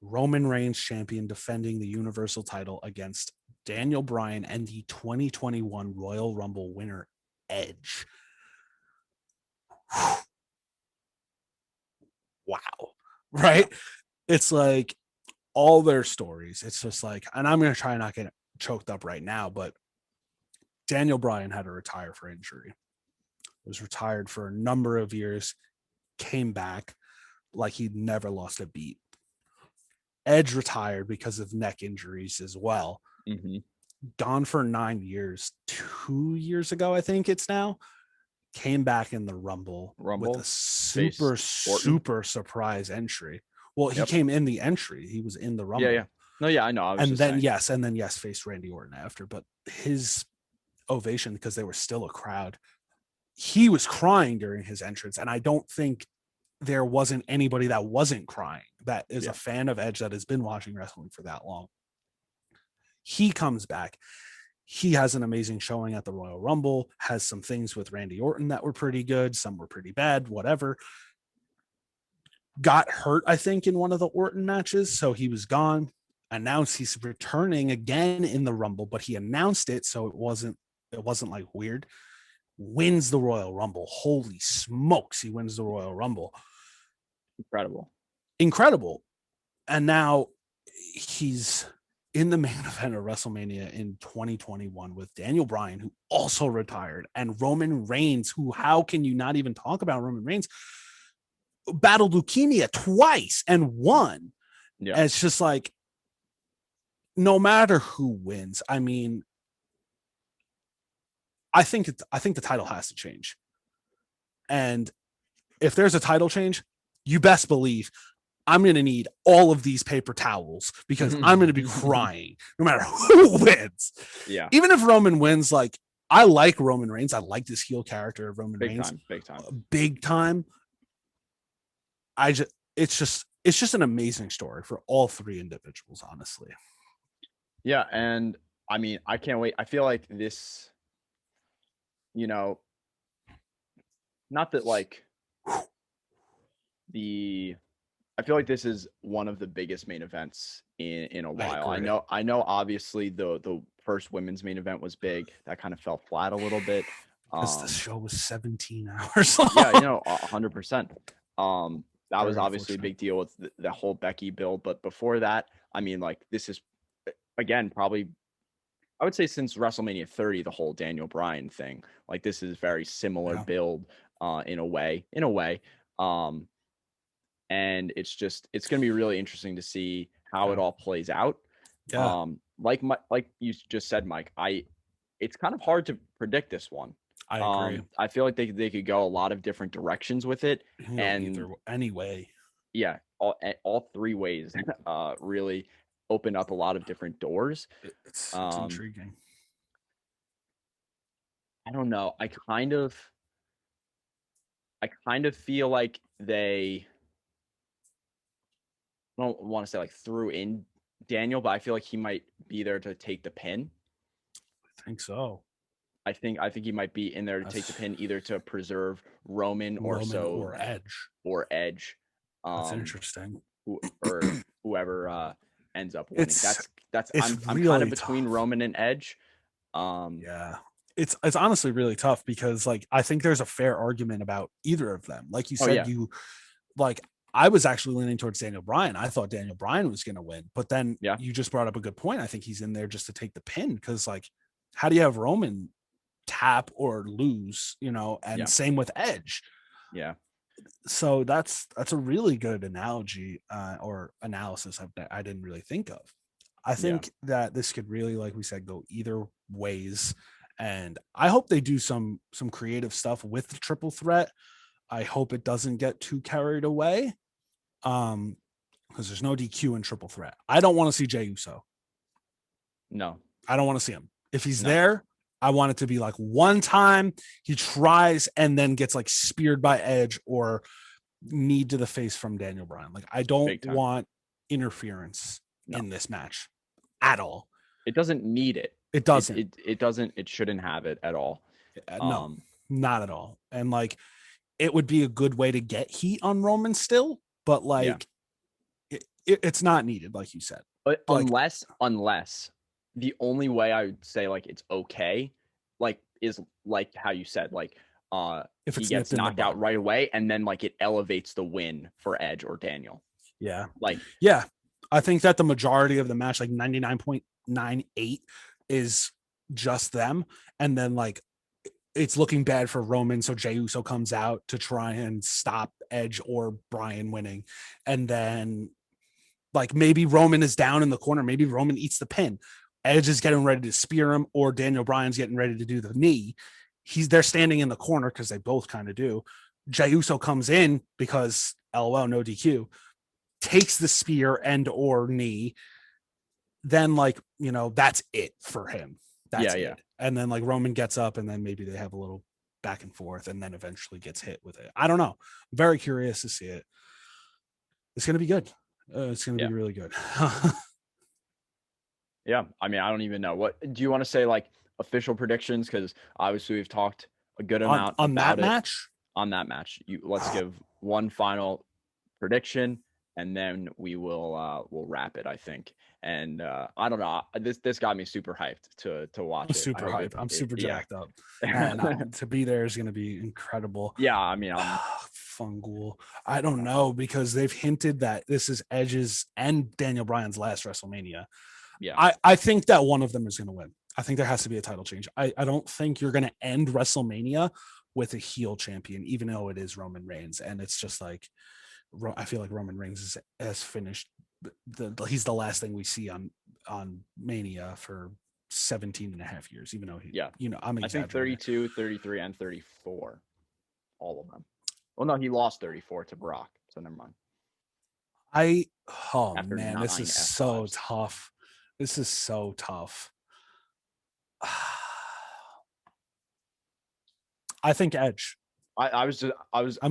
Roman Reigns champion defending the Universal title against Daniel Bryan and the 2021 Royal Rumble winner, Edge. Wow. Right? It's like all their stories. It's just like, and I'm going to try not get choked up right now, but Daniel Bryan had to retire for injury. Was retired for a number of years, came back like he'd never lost a beat. Edge retired because of neck injuries as well. Gone for 9 years. 2 years ago, I think it's now, came back in the Rumble with a super surprise entry. Well, he came in the entry. He was in the Rumble. Yeah. No, yeah, I know. And then faced Randy Orton after. But his ovation, because they were still a crowd, he was crying during his entrance, and I don't think there wasn't anybody that wasn't crying that is a fan of Edge that has been watching wrestling for that long. He comes back. He has an amazing showing at the Royal Rumble, has some things with Randy Orton that were pretty good. Some were pretty bad, whatever. Got hurt, I think, in one of the Orton matches, so he was gone. Announced he's returning again in the Rumble, but he announced it, so it wasn't like weird. Wins the Royal Rumble. Holy smokes, he wins the Royal Rumble. Incredible. And now he's in the main event of WrestleMania in 2021 with Daniel Bryan, who also retired, and Roman Reigns, who, how can you not even talk about Roman Reigns? Battled leukemia twice and won. And it's just like, no matter who wins, I mean, I think the title has to change. And if there's a title change, you best believe I'm going to need all of these paper towels, because I'm going to be crying no matter who wins. Yeah. Even if Roman wins, like, I like Roman Reigns. I like this heel character of Roman Reigns. Big time. It's just an amazing story for all three individuals, honestly. Yeah. And I mean, I can't wait. I feel like this, not that like I feel like this is one of the biggest main events in a while. I know obviously the first women's main event was big. That kind of fell flat a little bit. Because the show was 17 hours long. Yeah, 100%. That was obviously a big deal with the whole Becky build. But before that, I mean, like, this is, again, probably, I would say since WrestleMania 30, the whole Daniel Bryan thing. Like, this is very similar build in a way. And it's going to be really interesting to see how it all plays out. Yeah. Like you just said, Mike, it's kind of hard to predict this one. I agree. I feel like they could go a lot of different directions with it, and anyway, yeah, all three ways really open up a lot of different doors. It's intriguing. I don't know. I kind of feel like I don't want to say like threw in Daniel, but I feel like he might be there to take the pin. I think so. I think he might be in there to take the pin, either to preserve Roman or Edge. That's interesting. Or whoever ends up winning. I'm kind of between Roman and Edge. Yeah. it's honestly really tough because like I think there's a fair argument about either of them. Like you Oh said, yeah, you like I was actually leaning towards Daniel Bryan. I thought Daniel Bryan was going to win, but then yeah, you just brought up a good point. I think he's in there just to take the pin because like how do you have Roman tap or lose, and yeah, same with Edge. yeah, So that's a really good analogy or analysis I didn't really think of. I yeah. think that this could really, like we said, go either ways, and I hope they do some creative stuff with the triple threat. I hope it doesn't get too carried away, because there's no DQ in triple threat. I don't want to see Jey Uso. No, I don't want to see him. If he's no. there, I want it to be like one time he tries and then gets like speared by Edge or knee to the face from Daniel Bryan. Like I don't Big time. want interference No. in this match at all. It doesn't need it. It doesn't. It doesn't. It shouldn't have it at all. No, Um, not at all. And like it would be a good way to get heat on Roman still, but yeah. like it's not needed, like you said. But Like unless the only way I would say like it's okay, like is like how you said, like if he it's gets nipped in the knocked out bud. right away and then like it elevates the win for Edge or Daniel. Yeah. Like Yeah. I think that the majority of the match, like 99.98, is just them. And then like it's looking bad for Roman. So Jey Uso comes out to try and stop Edge or Bryan winning. And then like maybe Roman is down in the corner. Maybe Roman eats the pin. Edge is getting ready to spear him, or Daniel Bryan's getting ready to do the knee. They're standing in the corner because they both kind of do. Jey Uso comes in because LOL, no DQ, takes the spear and or knee. Then like, that's it for him. That's yeah. it. And then like Roman gets up and then maybe they have a little back and forth and then eventually gets hit with it. I don't know. I'm very curious to see it. It's going to be good. It's going to be really good. Yeah. I mean, I don't even know. What do you want to say, like official predictions? Because obviously we've talked a good amount on about that match. On that match, let's give one final prediction, and then we'll wrap it, I think. And I don't know. This got me super hyped to watch it. Super hyped. I'm super jacked up, and to be there is going to be incredible. Yeah, I mean, Fungal. I don't know because they've hinted that this is Edge's and Daniel Bryan's last WrestleMania. Yeah, I think that one of them is going to win. I think there has to be a title change. I don't think you're going to end WrestleMania with a heel champion, even though it is Roman Reigns. And it's just like, I feel like Roman Reigns has finished. He's the last thing we see on Mania for 17 and a half years, even though I'm I think 32, 33, and 34, all of them. Well, no, he lost 34 to Brock, so never mind. After man, this is F5s. So tough. This is so tough. I think Edge. I'm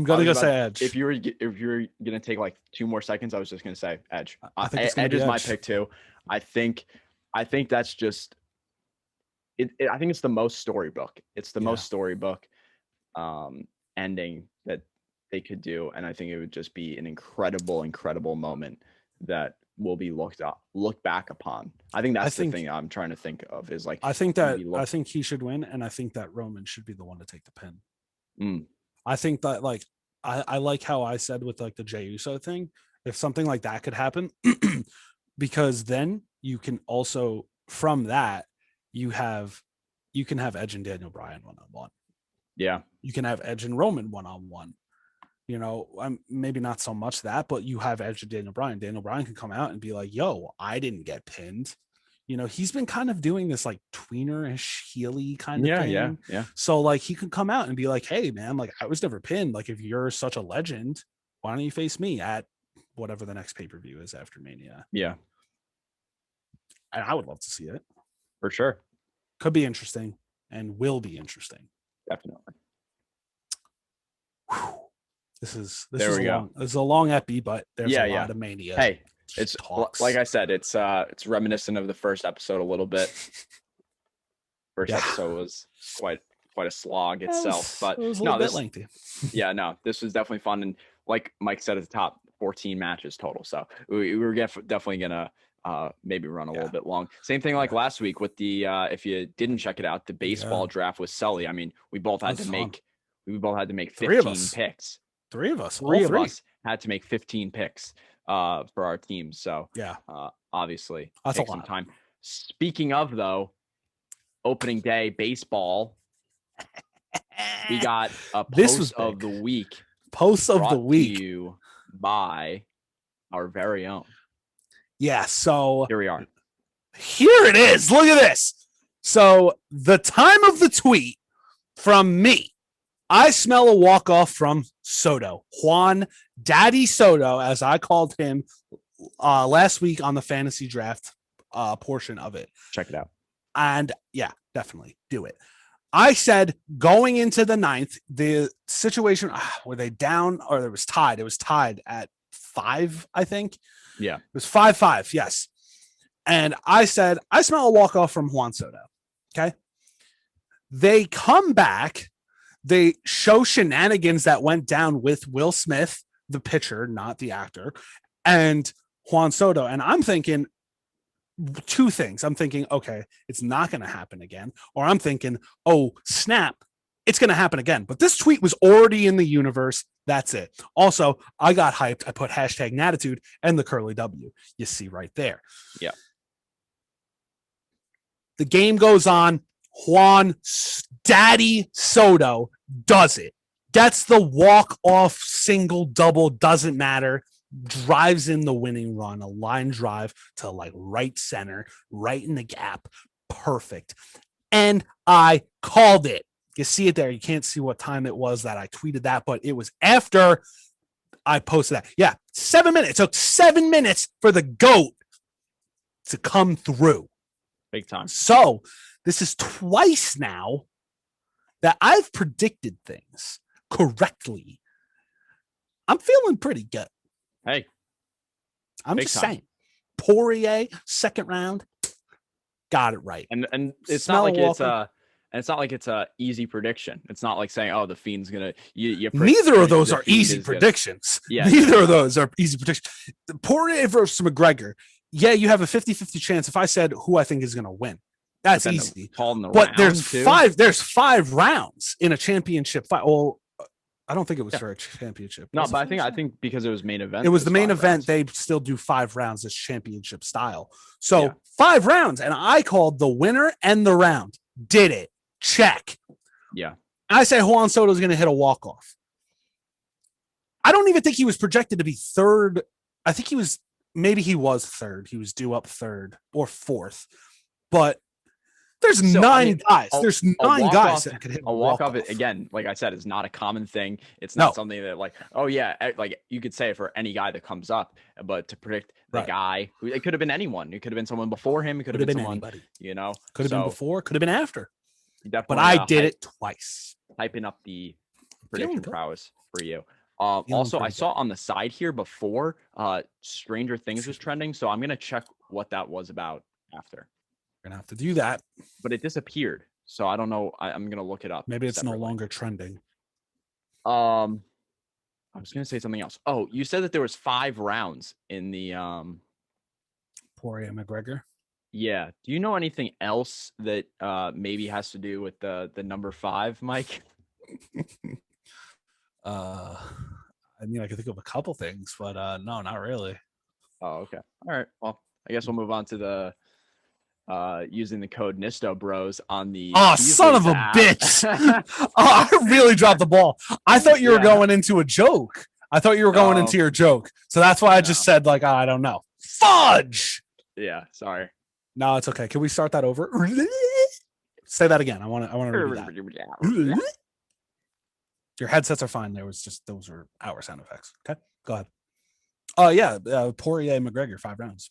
gonna say Edge. If you were gonna take like 2 more seconds, I was just gonna say Edge. Edge is my pick too. I think that's just it. I think it's the most storybook. It's the most storybook ending that they could do, and I think it would just be an incredible moment that will be looked back upon. I think that's the thing I'm trying to think of is like I think he should win, and I think that Roman should be the one to take the pin. I think that like I like how I said with like the Jey Uso thing, if something like that could happen, because then you can also from that you can have Edge and Daniel Bryan one-on-one. Yeah, you can have Edge and Roman one-on-one. Maybe not so much that, but you have Edge and Daniel Bryan. Daniel Bryan can come out and be like, "Yo, I didn't get pinned." He's been kind of doing this like tweener-ish heely kind of thing. Yeah. So like he could come out and be like, "Hey man, like I was never pinned. Like if you're such a legend, why don't you face me at whatever the next pay-per-view is after Mania?" Yeah. And I would love to see it. For sure. Could be interesting and will be interesting. Definitely. Whew. This is a long epi, but there's a lot of Mania. Hey, it's like I said, it's reminiscent of the first episode a little bit. First episode was quite a slog itself, but it was a little bit lengthy. Yeah, no, this was definitely fun, and like Mike said at the top, 14 matches total. So we were definitely gonna maybe run a little bit long. Same thing like last week with the if you didn't check it out, the baseball draft with Sully. I mean, we both had to make 15 picks. Three of us had to make 15 picks for our teams. So obviously that's take a lot. Some time. Speaking of though, opening day baseball, we got a post of the week. Post of the week to you by our very own. Yeah, so here we are. Here it is. Look at this. So the time of the tweet from me, I smell a walk-off from Soto. Juan Daddy Soto, as I called him last week on the fantasy draft portion of it. Check it out. And yeah, definitely do it. I said going into the ninth, the situation, were they down or it was tied? It was tied at 5, I think. Yeah. It was 5-5. Yes. And I said, I smell a walk-off from Juan Soto. Okay. They come back. They show shenanigans that went down with Will Smith, the pitcher, not the actor, and Juan Soto. And I'm thinking two things. I'm thinking, okay, it's not going to happen again. Or I'm thinking, oh, snap, it's going to happen again. But this tweet was already in the universe. That's it. Also, I got hyped. I put hashtag Natitude and the curly W. You see right there. Yeah. The game goes on. Juan Daddy Soto does it. Gets the walk-off single, double, doesn't matter. Drives in the winning run, a line drive to like right center, right in the gap. Perfect. And I called it. You see it there. You can't see what time it was that I tweeted that, but it was after I posted that. Yeah, 7 minutes. It took 7 minutes for the GOAT to come through. Big time. So this is twice now that I've predicted things correctly. I'm feeling pretty good. Hey, I'm just saying. Poirier, second round, got it right. And it's not like it's a easy prediction. It's not like saying, "Oh, the Fiend's gonna." Neither of those are easy predictions. Yeah, neither of those are easy predictions. Poirier versus McGregor. Yeah, you have a 50-50 chance. If I said who I think is going to win, that's easy. But there's five rounds in a championship fight. Well, I don't think it was for a championship. No, but I think because it was main event. It was the main event. They still do 5 rounds as championship style. So 5 rounds, and I called the winner and the round. Did it. Check. Yeah. I say Juan Soto is going to hit a walk-off. I don't even think he was projected to be third. I think he was third. He was due up third or fourth. But there's 9 guys. There's 9 guys that could hit a walk-off. Again, like I said, it's not a common thing. It's not something that like, oh yeah, like you could say it for any guy that comes up, but to predict the guy, it could have been anyone. It could have been someone before him. It could have been someone, anybody. Could have been before, could have been after. But I did it twice. Hyping up the prediction prowess for you. Also, I saw on the side here before Stranger Things was trending, so I'm gonna check what that was about after. We're gonna have to do that, but it disappeared, so I don't know. I'm gonna look it up. Maybe it's no longer trending. I was gonna say something else. Oh, you said that there was 5 rounds in the Poirier McGregor. Yeah. Do you know anything else that maybe has to do with the number 5, Mike? I mean, I can think of a couple things, but no, not really. Oh, okay. All right. Well, I guess we'll move on to the using the code Nisto Bros on the son of a bitch. I really dropped the ball. I thought you were going into a joke. I thought you were going into your joke. So that's why I just said like, I don't know. Fudge. Yeah, sorry. No, it's okay. Can we start that over? Say that again. I want to read that. Your headsets are fine. Those were our sound effects. Okay, go ahead. Poirier McGregor 5 rounds.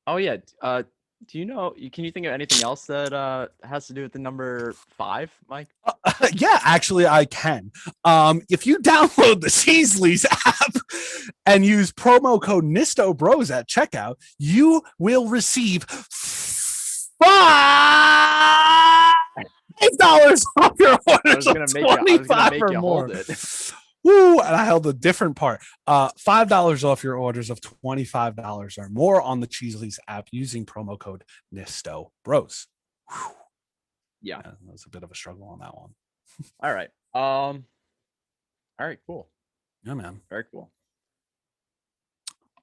Oh yeah. Do you know? Can you think of anything else that has to do with the number 5, Mike? Yeah, actually, I can. If you download the Seasleys app and use promo code Nisto Bros at checkout, you will receive $5 off your order. I was gonna make you hold it. Woo! And I held a different part. $5 off your orders of $25 or more on the Cheesley's app using promo code Nisto Bros. Yeah. That was a bit of a struggle on that one. All right. All right. Cool. Yeah, man. Very cool.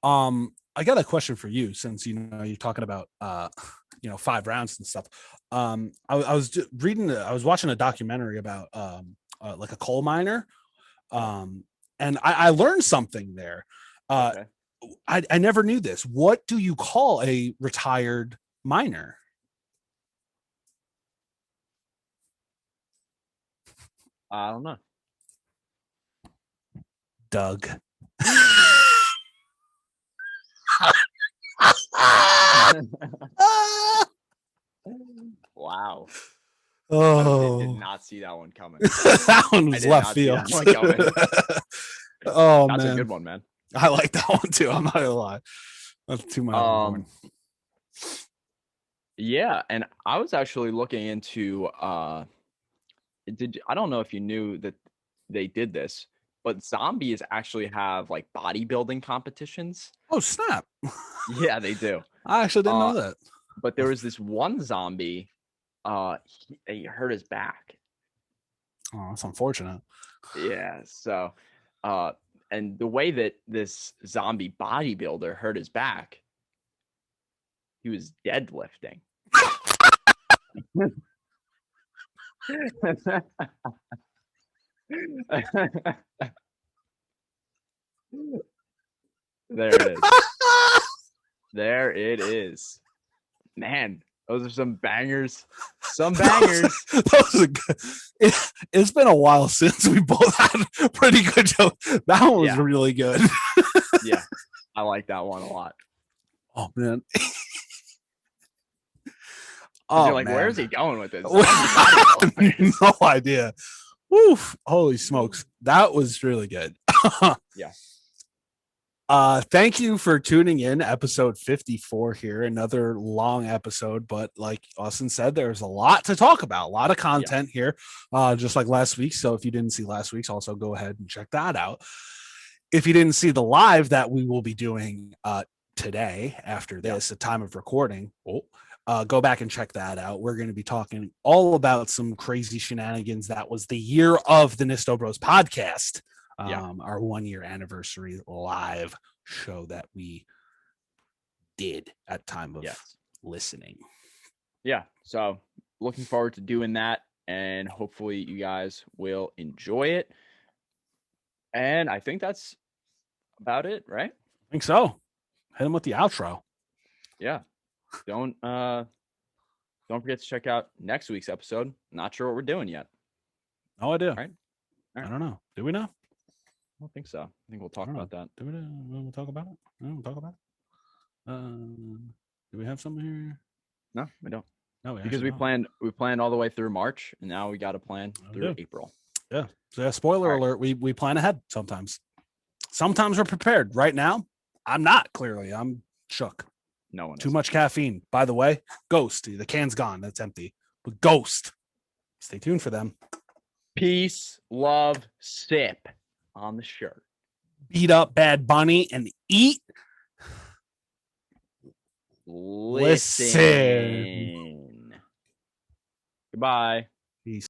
I got a question for you since you're talking about 5 rounds and stuff. I was I was watching a documentary about like a coal miner. And I learned something there. Okay. I never knew this. What do you call a retired miner? I don't know. Doug. Wow. Oh, I did not see that one coming. that one was left field. Oh, that's man. a good one, man. I like that one too. I'm not gonna lie. That's too much. Yeah, and I was actually looking into I don't know if you knew that they did this, but zombies actually have like bodybuilding competitions. Oh, snap. Yeah, they do. I actually didn't know that. But there was this one zombie, he hurt his back. Oh, that's unfortunate. Yeah, so and the way that this zombie bodybuilder hurt his back, he was deadlifting. There it is. There it is. Man, those are some bangers. Some bangers. Those are good. It's been a while since we both had pretty good jokes. That one was really good. Yeah, I like that one a lot. Oh, man. You're like, man, where is he going with this? No idea. Woof. Holy smokes. That was really good. Yeah. Thank you for tuning in. Episode 54 here. Another long episode, but like Austin said, there's a lot to talk about, a lot of content here, just like last week. So if you didn't see last week's, also go ahead and check that out. If you didn't see the live that we will be doing today after this, the time of recording, go back and check that out. We're going to be talking all about some crazy shenanigans. That was the year of the Nisto Bros podcast. Our 1-year anniversary live show that we did at time of listening. Yeah. So looking forward to doing that, and hopefully you guys will enjoy it. And I think that's about it, right? I think so. Hit him with the outro. Yeah. Don't forget to check out next week's episode. Not sure what we're doing yet. No idea. All right. I don't know. Do we know? I don't think so. I think we'll talk about that. Do we know? We'll talk about it? We'll talk about it. Do we have something here? No, we don't. No, because we planned all the way through March, and now we got to plan through April. Yeah. So spoiler alert, we plan ahead sometimes. Sometimes we're prepared. Right now, I'm not. Clearly, I'm shook. No one. Too much caffeine. By the way, Ghost. The can's gone. That's empty. But Ghost. Stay tuned for them. Peace, love, sip on the shirt. Beat up Bad Bunny and eat. Listen. Goodbye. Peace.